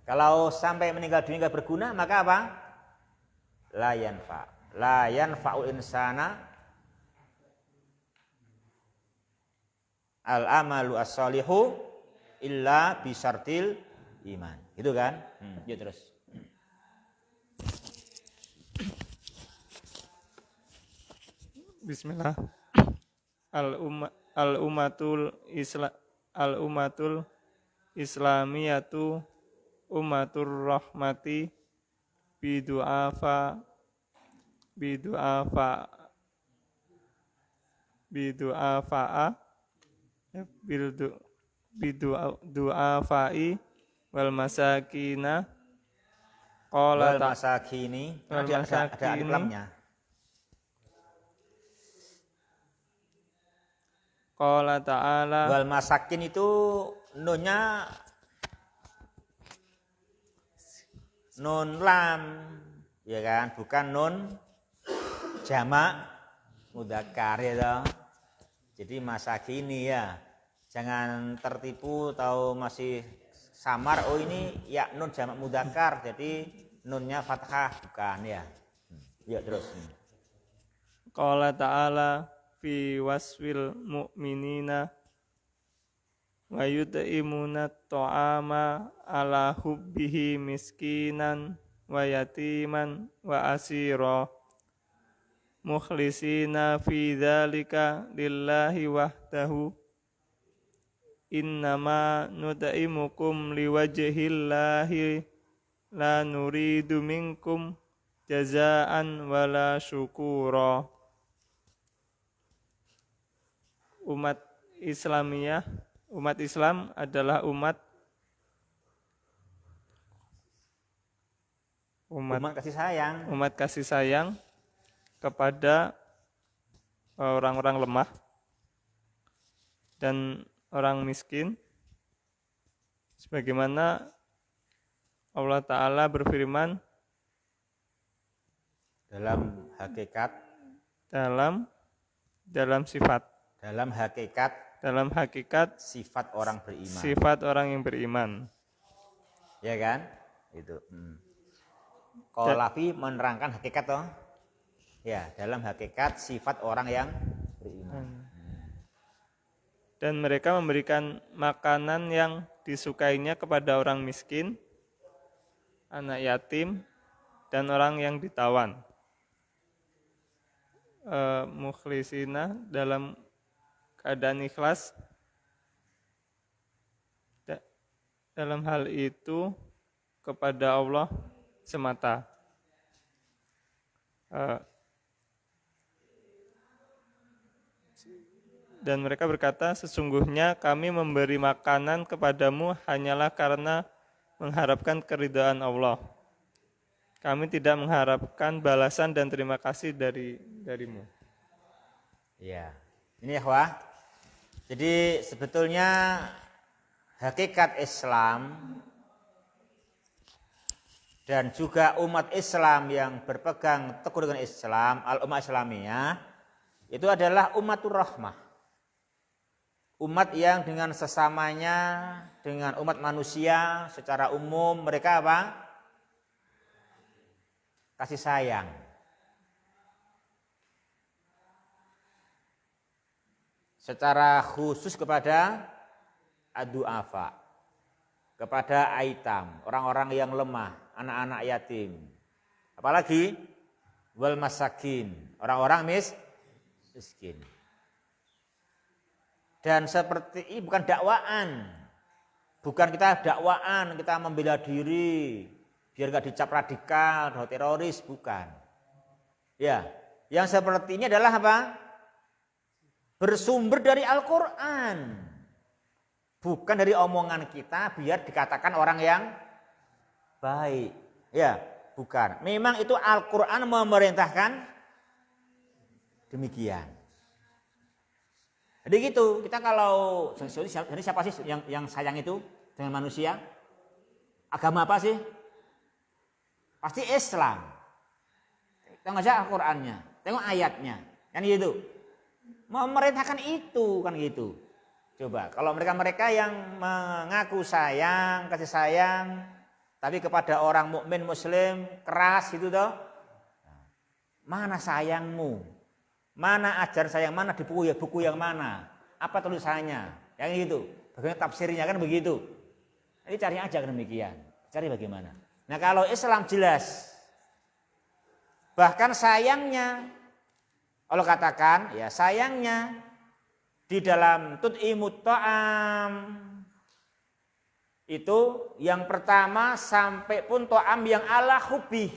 Kalau sampai meninggal dunia nggak berguna maka apa? La yanfa'ul insana al amalu as-solihu illa bisyartil iman, gitu kan? Yuk terus. Bismillah. Al-ummatul islamiyatu ummatur rahmati bidu'afa bidu'afa'a bidu'afai wal masakina Wal masakini, ada alif lamnya. Qala ta'ala Wal masakin itu nunnya nun lam, ya kan? Bukan nun jamak mudzakkar ya toh. Jadi masakini ya. Jangan tertipu tahu masih samar, oh ini ya nun jamak mudzakkar, jadi nunnya fathah, bukan ya. Ya terus. Qala ta'ala fi waswil mu'minina wa yut'imuna ta'ama ala hubbihi miskinan wa yatiman wa asira mukhlisina fi dzalika lillahi wahdahu innama nut'imukum liwajhillahi la nuridu minkum jazaan wala syukura. Umat Islam adalah umat kasih sayang kepada orang-orang lemah dan orang miskin, sebagaimana Allah Ta'ala berfirman Dalam hakikat, dalam sifat, dalam hakikat sifat orang yang beriman, ya kan? Itu. Qalafi menerangkan hakikat toh. Ya, dalam hakikat sifat orang yang beriman. Dan mereka memberikan makanan yang disukainya kepada orang miskin, anak yatim, dan orang yang ditawan. Mukhlisina dalam keadaan ikhlas dalam hal itu kepada Allah semata. Dan mereka berkata, sesungguhnya kami memberi makanan kepadamu hanyalah karena mengharapkan keridhaan Allah. Kami tidak mengharapkan balasan dan terima kasih darimu. Ya, ini ya wah. Jadi sebetulnya hakikat Islam dan juga umat Islam yang berpegang teguh dengan Islam, al-ummah Islamiyah, itu adalah umatur rahmah. Umat yang dengan sesamanya, dengan umat manusia secara umum mereka apa? Kasih sayang. Secara khusus kepada ad-du'afa, kepada aitam, orang-orang yang lemah, anak-anak yatim. Apalagi wal masakin, orang-orang miskin. Dan seperti ini bukan dakwaan. Bukan kita dakwaan, kita membela diri biar enggak dicap radikal atau teroris, bukan. Ya, yang seperti ini adalah apa? Bersumber dari Al-Qur'an. Bukan dari omongan kita biar dikatakan orang yang baik. Ya, bukan. Memang itu Al-Qur'an memerintahkan demikian. Jadi gitu, kita kalau jadi siapa sih yang sayang itu dengan manusia? Agama apa sih? Pasti Islam. Tengok aja Al-Qur'annya, tengok ayatnya, kan gitu. Memerintahkan itu kan gitu. Coba kalau mereka yang mengaku sayang, kasih sayang, tapi kepada orang mukmin muslim keras gitu toh. Mana sayangmu? Mana ajar sayang, mana di buku yang mana? Apa tulisannya? Yang itu. Bagaimana tafsirnya kan begitu. Jadi cari aja demikian. Cari bagaimana. Nah kalau Islam jelas. Bahkan sayangnya, Allah katakan ya sayangnya di dalam tut'imut ta'am itu yang pertama sampai pun ta'am yang ala hubbi.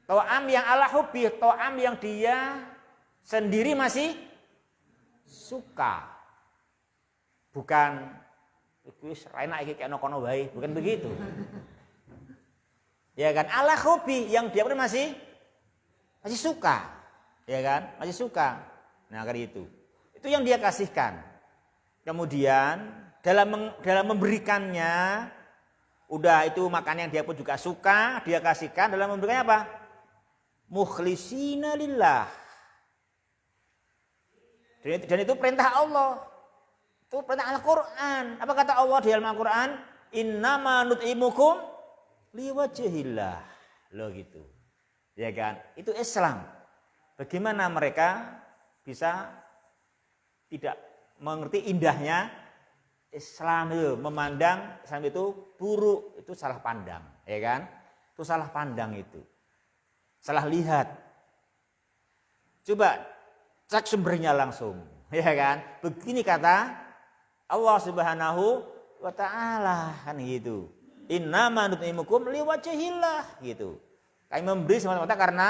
To'am yang ala hubbi, to'am yang dia sendiri masih suka. Bukan wis enak iki kene kono wae, bukan begitu. Ya kan? Ala hubbi yang dia masih suka. Ya kan? Masih suka. Nah, kan itu. Itu yang dia kasihkan. Kemudian dalam memberikannya udah itu makan yang dia pun juga suka, dia kasihkan dalam memberikannya apa? Mukhlisina lillah. Dan itu perintah Allah. Itu perintah Al-Qur'an. Apa kata Allah di dalam Al-Qur'an? Innama nut'imukum liwajhillah. Loh gitu. Ya kan? Itu Islam. Bagaimana mereka bisa tidak mengerti indahnya Islam itu, memandang Islam itu buruk, itu salah pandang, ya kan? Itu salah pandang itu. Salah lihat. Coba cek sumbernya langsung, ya kan? Begini kata Allah Subhanahu wa taala kan gitu. Innama nut'imukum liwajhillah gitu. Kami memberi semata-mata karena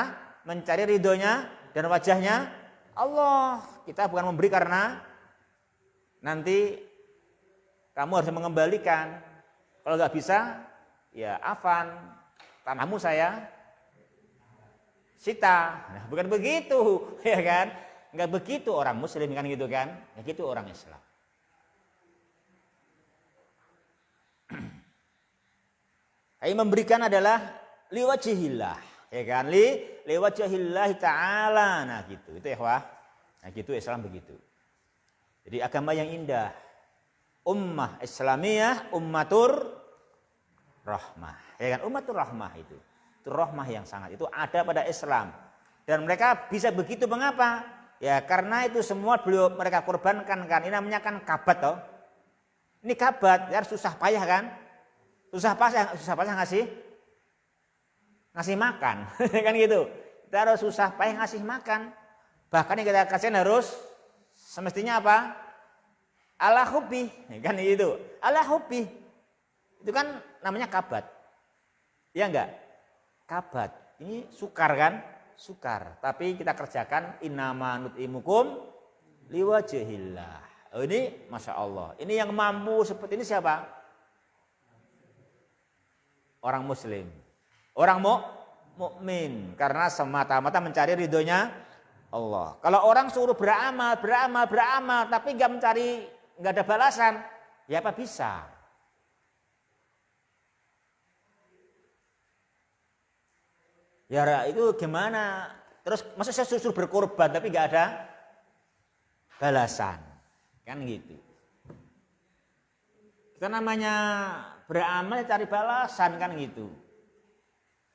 mencari ridhonya dan wajahnya Allah. Kita bukan memberi karena nanti kamu harus mengembalikan. Kalau nggak bisa, ya afan, tanahmu saya sita. Nah, bukan begitu, ya kan? Nggak begitu orang Muslim kan gitu kan? Ya gitu orang Islam. Yang memberikan adalah liwajhillah, ya kan? Liwajhillah ta'ala. Nah gitu, itu ya wah. Nah gitu Islam begitu. Jadi agama yang indah. Ummah Islamiyah, ummatur rahmah. Ya kan? Ummatur rahmah itu. Itu rahmah yang sangat. Itu ada pada Islam. Dan mereka bisa begitu mengapa? Ya karena itu semua mereka korbankan kan. Ini namanya kan kabat toh. Ini kabat, ya susah payah kan? Susah payah ngasih makan. Kan gitu. Kita harus susah payah ngasih makan. Bahkan yang kita kasih harus semestinya apa? Ala hubbi, kan itu. Ala hubbi. Itu kan namanya kabat. Ya enggak? Kabat. Ini sukar kan? Sukar. Tapi kita kerjakan innama nut'imukum liwajhillah. Oh, ini Masya Allah. Ini yang mampu seperti ini siapa? Orang Muslim. Orang mukmin. Karena semata-mata mencari ridhonya Allah. Kalau orang suruh beramal, tapi nggak ada balasan, ya apa bisa? Ya itu gimana? Terus masa saya suruh berkorban tapi nggak ada balasan, kan gitu. Kita namanya beramal cari balasan kan gitu.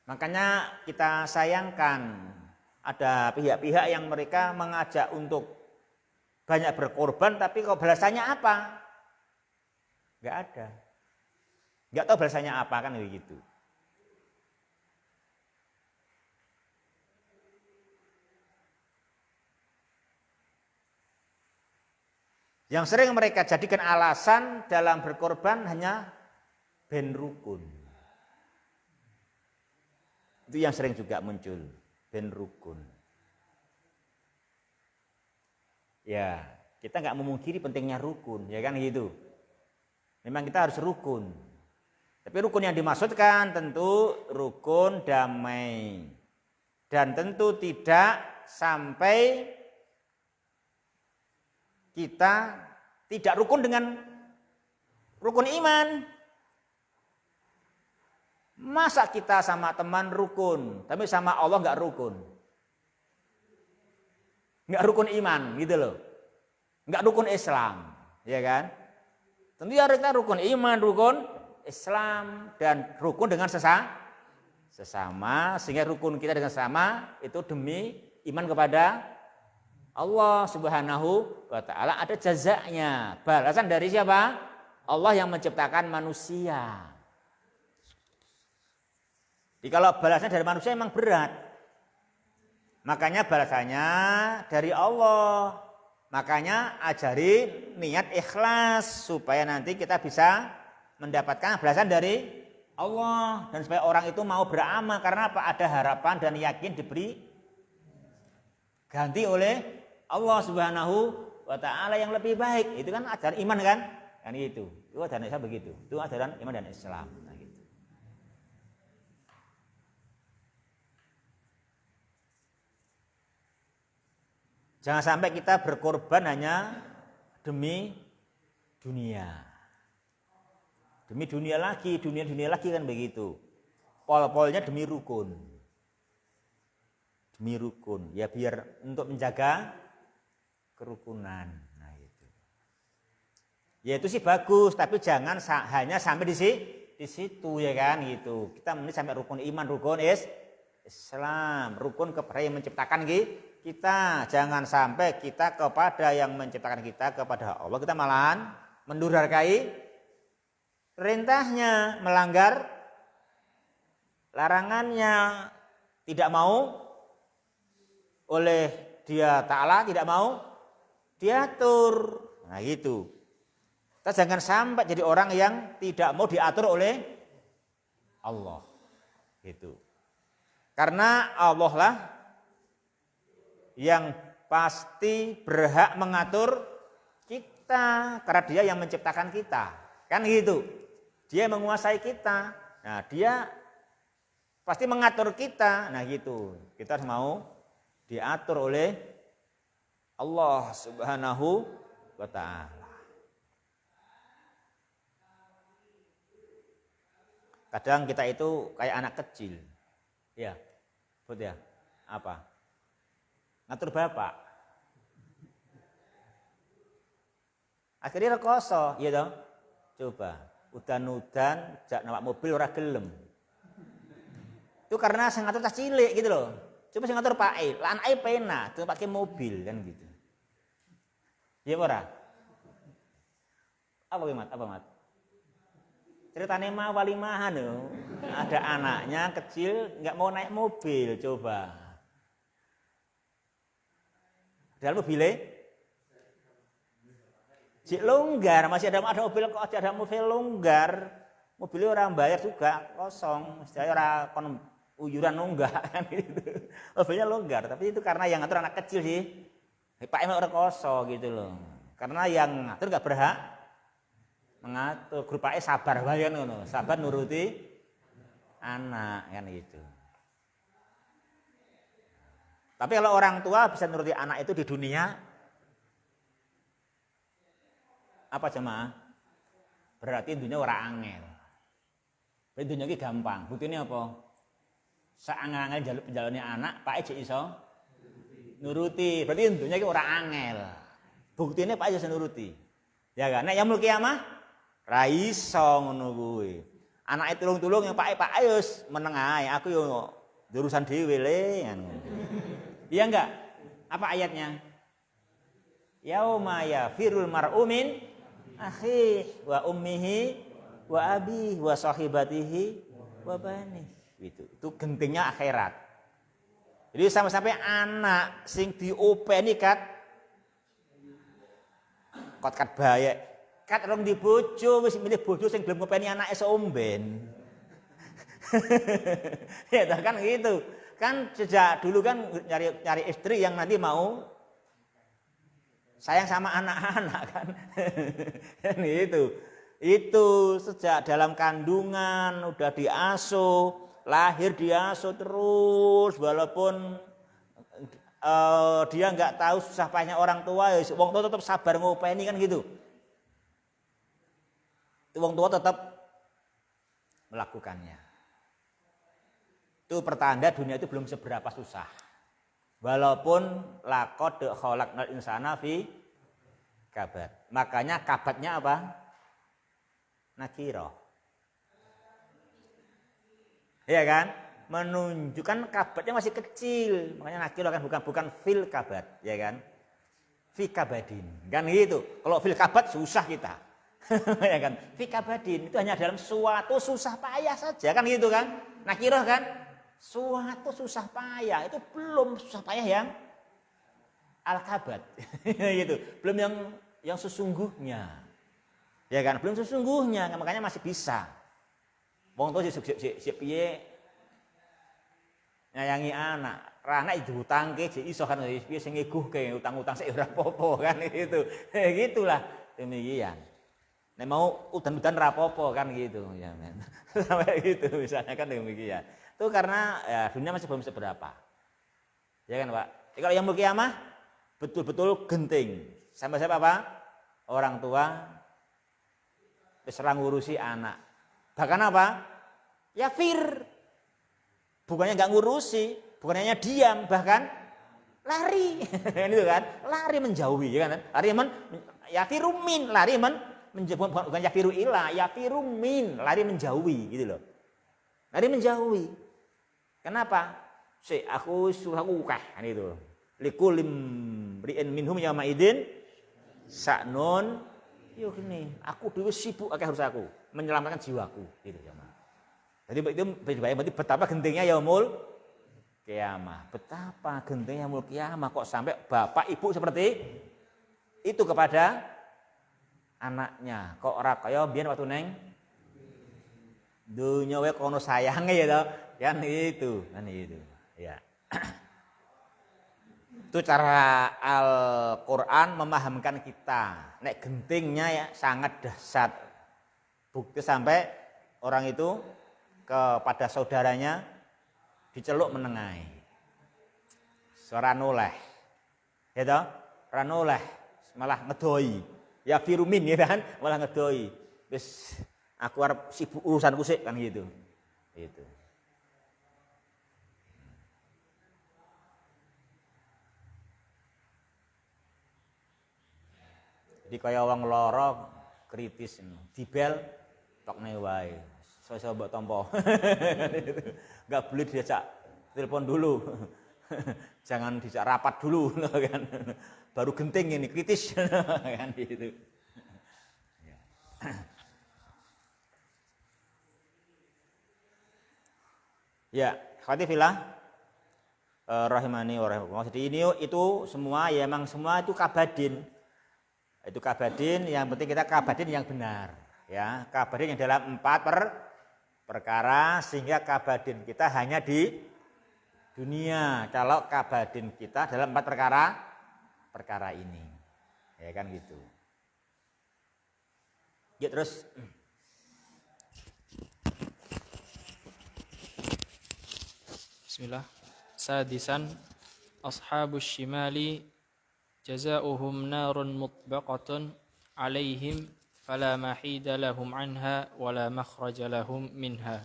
Makanya kita sayangkan ada pihak-pihak yang mereka mengajak untuk banyak berkorban tapi kok balasannya apa? Enggak ada. Enggak tahu balasannya apa kan begitu. Yang sering mereka jadikan alasan dalam berkorban hanya ben rukun. Itu yang sering juga muncul, ben rukun. Ya, kita nggak memungkiri pentingnya rukun, ya kan gitu. Memang kita harus rukun. Tapi rukun yang dimaksudkan tentu rukun damai. Dan tentu tidak sampai kita tidak rukun dengan rukun iman. Masa kita sama teman rukun, tapi sama Allah nggak rukun? Nggak rukun iman gitu loh. Nggak rukun Islam, ya kan? Tentu ya kita rukun iman, rukun Islam, dan rukun dengan sesama, sehingga rukun kita dengan sesama itu demi iman kepada Allah Subhanahu wa ta'ala, ada jazaknya, balasan dari siapa? Allah yang menciptakan manusia. Jadi kalau balasan dari manusia memang berat. Makanya balasannya dari Allah. Makanya ajari niat ikhlas supaya nanti kita bisa mendapatkan balasan dari Allah, dan supaya orang itu mau beramal karena apa? Ada harapan dan yakin diberi ganti oleh Allah Subhanahu wa ta'ala yang lebih baik. Itu kan ajaran iman kan? Kan itu. Itu ajaran Islam begitu. Itu ajaran iman dan Islam. Nah, gitu. Jangan sampai kita berkorban hanya demi dunia. Demi dunia lagi kan begitu. Pol-polnya demi rukun. Demi rukun. Ya biar untuk menjaga kerukunan. Nah itu. Ya itu sih bagus, tapi jangan hanya sampai di situ ya kan gitu. Kita mesti sampai rukun iman, rukun Islam, rukun kepada yang menciptakan kita. Jangan sampai kita kepada yang menciptakan kita, kepada Allah kita malahan mendurhakai perintahnya, melanggar larangannya, tidak mau oleh Dia Ta'ala, tidak mau diatur. Nah gitu. Kita jangan sampai jadi orang yang tidak mau diatur oleh Allah. Gitu. Karena Allah lah yang pasti berhak mengatur kita, karena Dia yang menciptakan kita. Kan gitu. Dia menguasai kita. Nah, Dia pasti mengatur kita. Nah gitu. Kita harus mau diatur oleh Allah Subhanahu wa ta'ala. Kadang kita itu kayak anak kecil. Ya, betul ya. Apa? Ngatur bapak. Akhirnya rekoso, ya toh? Coba, udan-udan jak nawak mobil ora gelem. Itu karena sing ngatur tas cilik gitu loh. Coba sing ngatur Pak E, lan ae pena, tuh pakai mobil kan gitu. Iya ora? Apa Mat? Apa Mat? Ceritane mah walimahan loh. Ada anaknya kecil nggak mau naik mobil, coba. Dalam mobilnya cik longgar, masih ada mobil kok ada mobil longgar. Mobilnya orang bayar juga kosong, saya orang kon uyuran longgar kan gitu. Mobilnya longgar, tapi itu karena yang ngatur anak kecil sih. Pak emang orang kosong gitu loh. Karena yang ngatur nggak berhak mengatur. Grup Pak sabar bayar ngono, sabar nuruti anak kan gitu. Tapi kalau orang tua bisa nuruti anak itu di dunia apa jemaah? Berarti dunia orang angel. Berarti dunia ini gampang. Buktinya apa? Saangel jaluk penjalurnya anak, Pak Ejek iso nuruti. Berarti dunia ini orang angel. Buktinya Pak Ejek iso nuruti. Ya kan? Nek yaumul kiamah ra iso ngono kuwi. Anake tulung-tulung yang Pak Ayus meneng ae. Aku yo urusan dhewe le. Iya enggak? Apa ayatnya? Yauma yafirul mar'u min akhihi wa ummihi wa abihi wa sahibatihi wa bani. Itu gentingnya akhirat. Jadi sampai anak sing diopeni kat bayek. Kat rong di bojo wis milih bojo sing gelem ngopeni anake seomben. Ya kan gitu. Kan sejak dulu kan nyari istri yang nanti mau sayang sama anak-anak kan. Kan gitu. Itu sejak dalam kandungan udah diasuh, lahir diasuh terus walaupun dia nggak tahu susah payahnya orang tua, ya wong tua tetap sabar ngopeni kan gitu. Wong tua tetap melakukannya. Itu pertanda dunia itu belum seberapa susah. Walaupun laqad khalaqnal insana fi kabad. Makanya kabadnya apa? Nakirah. Iya kan? Menunjukkan kabadnya masih kecil. Makanya nakirah kan bukan fil kabad, ya kan? Fi kabadin. Kan gitu. Kalau fil kabad susah kita. Ya kan? Fi kabadin itu hanya dalam suatu susah payah saja kan gitu kan? Nakirah kan? Suatu susah payah itu belum susah payah yang al-kabad. Gitu. Belum yang sesungguhnya. Ya kan? Belum sesungguhnya, makanya masih bisa. Wong tuwa si piye nyayangi anak. Anak itu hutangke jek iso kan piye sing ngeguhke utang-utang sik ora apa-apa kan gitu. Gitulah demikian. Nek mau udan-udan rapopo kan gitu ya men. Sampai gitu misalnya kan demikian. Itu karena ya dunia masih belum seberapa. Ya kan Pak? Kalau yang mau kiamah betul-betul genting. Sampai siapa Pak? Orang tua diserang ngurusi anak. Bahkan apa? Ya fir. Bukannya nggak ngurusi, bukannya diam, bahkan lari. Itu kan? Lari menjauhi ya kan? Lari ya firumin, lari bukan yafiru ila, yafiru min, lari menjauhi gitu loh. Lari menjauhi. Kenapa? Aku suruh aku ukah kan itu. Likulim ri'in minhum yawma idin sa'nun yugni. Aku dulu sibuk akeh harus aku menyelamatkan jiwaku gitu ya. Jadi itu berarti betapa gentingnya yaumul kiamah. Betapa gentingnya yaumul kiamah kok sampai bapak ibu seperti itu kepada anaknya. Kok ora kaya biyen waktu neng dunya wae kono sayange ya to. Kan itu. Ya. Itu cara Al-Qur'an memahamkan kita. Nek gentingnya ya sangat dahsyat. Bukti sampai orang itu kepada saudaranya diceluk menengai. Ora noleh. Ya to? Ora noleh, malah ngedoi. Ya firumin ya kan, malah ngedoi. Wis aku arep sibuk urusanku sik kan gitu. Itu. Jadi kaya wong lara kritis dibel tokne wae. Iso mbok tampa. Enggak boleh diajak telepon dulu. Jangan dijak rapat dulu kan. Baru genting ini kritis kan gitu. Ya, khawatifillah rahimani wa rahimakumullah. Jadi ini itu semua ya memang semua itu kabadin. Itu kabadin, yang penting kita kabadin yang benar, ya. Kabadin yang dalam 4 perkara sehingga kabadin kita hanya di dunia. Kalau kabadin kita dalam 4 perkara ini. Ya kan gitu. Ya terus Bismillah. Sadisan ashabus shimali jazaohum narun mutbaqatun alaihim fala mahida lahum anha wala makhraja lahum minha.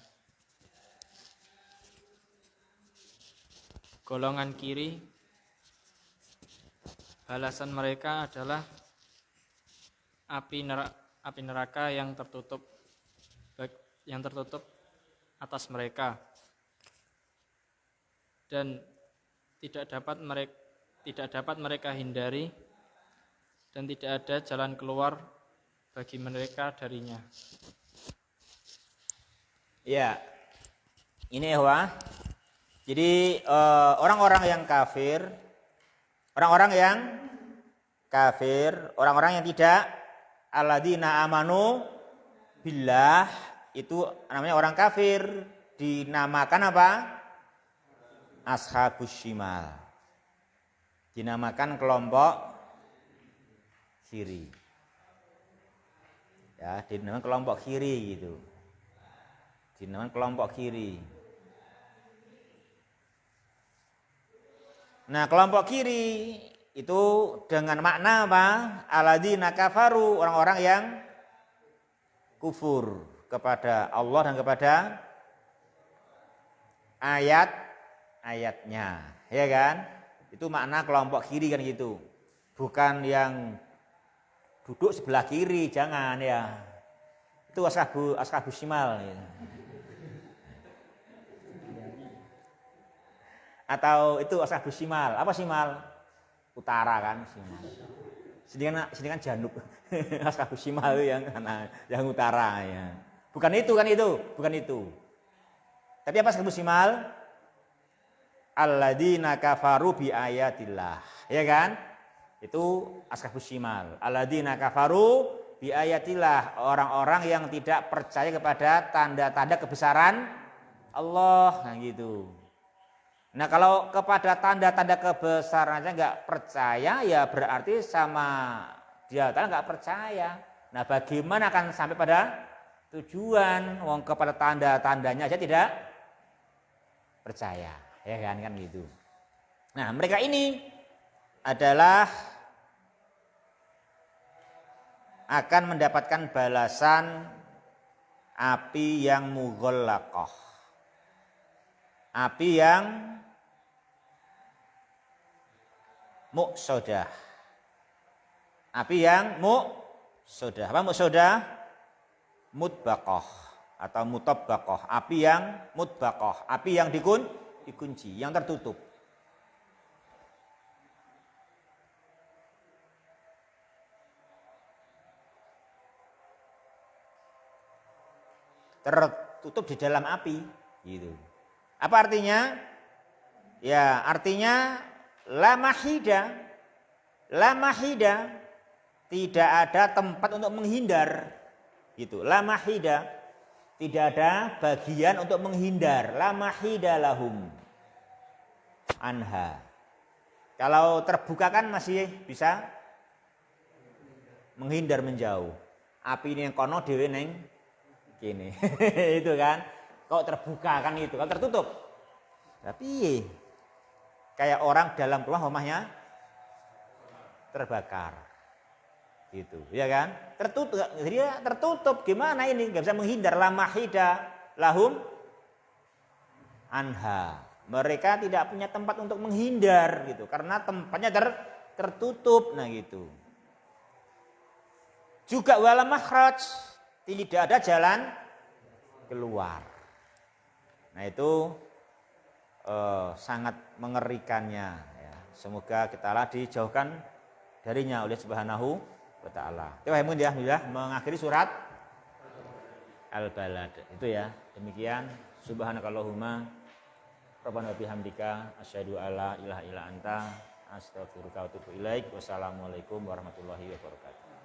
Golongan kiri balasan mereka adalah api neraka yang tertutup atas mereka dan tidak dapat mereka hindari dan tidak ada jalan keluar bagi mereka darinya. Ya, ini Ehwa. Jadi orang-orang yang kafir, orang-orang yang tidak alladzina amanu billah, itu namanya orang kafir, dinamakan apa? Ashabus shimal. Dinamakan kelompok kiri. Ya, dinamakan kelompok kiri gitu. Dinamakan kelompok kiri. Nah, kelompok kiri itu dengan makna apa? Alladzina kafaru, orang-orang yang kufur kepada Allah dan kepada ayat-ayatnya, ya kan? Itu makna kelompok kiri kan gitu. Bukan yang duduk sebelah kiri, jangan ya. Itu ashabus shimal ya. Atau itu ashabus shimal. Apa shimal? Utara kan shimal. Sini kan janub. Ashabus shimal itu yang utara ya. Bukan itu kan itu, bukan itu. Tapi apa ashabus shimal? Alladzina kafaru bi ayatillah. Ya kan? Itu ashabus shimal. Alladzina kafaru bi ayatillah, orang-orang yang tidak percaya kepada tanda-tanda kebesaran Allah, nah gitu. Nah, kalau kepada tanda-tanda kebesaran aja nggak percaya, ya berarti sama dia kan nggak percaya. Nah, bagaimana akan sampai pada tujuan? Wong kepada tanda-tandanya aja tidak percaya, ya kan gitu. Nah, mereka ini adalah akan mendapatkan balasan api yang mughallaqah. Api yang muqsadah. Api yang muqsadah. Apa muqsadah? Mutbaqah atau mutabbaqah. Api yang mutbaqah. Api yang dikunci, yang tertutup. Tertutup di dalam api, gitu. Apa artinya? Ya, artinya la mahida, tidak ada tempat untuk menghindar, gitu. La mahida, tidak ada bagian untuk menghindar. La mahida lahum anha. Kalau terbuka kan masih bisa menghindar, menjauh. Api ini yang kono dhewe ning kene. Itu kan. Kok terbuka kan itu, kalau tertutup. Tapi kayak orang dalam rumahnya terbakar. Gitu, ya kan? Tertutup. Jadi ya tertutup. Gimana ini? Enggak bisa menghindar. La mahida lahum anha. Mereka tidak punya tempat untuk menghindar gitu, karena tempatnya tertutup. Nah gitu. Juga wala makhraj, tidak ada jalan keluar. Nah itu sangat mengerikannya ya. Semoga kita dijauhkan darinya oleh Subhanahu wa taala. Itu ya sudah mengakhiri surat Al-Balad. Itu ya. Demikian subhanakallahumma rabbana bihamdika asyhadu alla ilaha illa anta astaghfiruka wa atubu ilaik. Wassalamualaikum warahmatullahi wabarakatuh.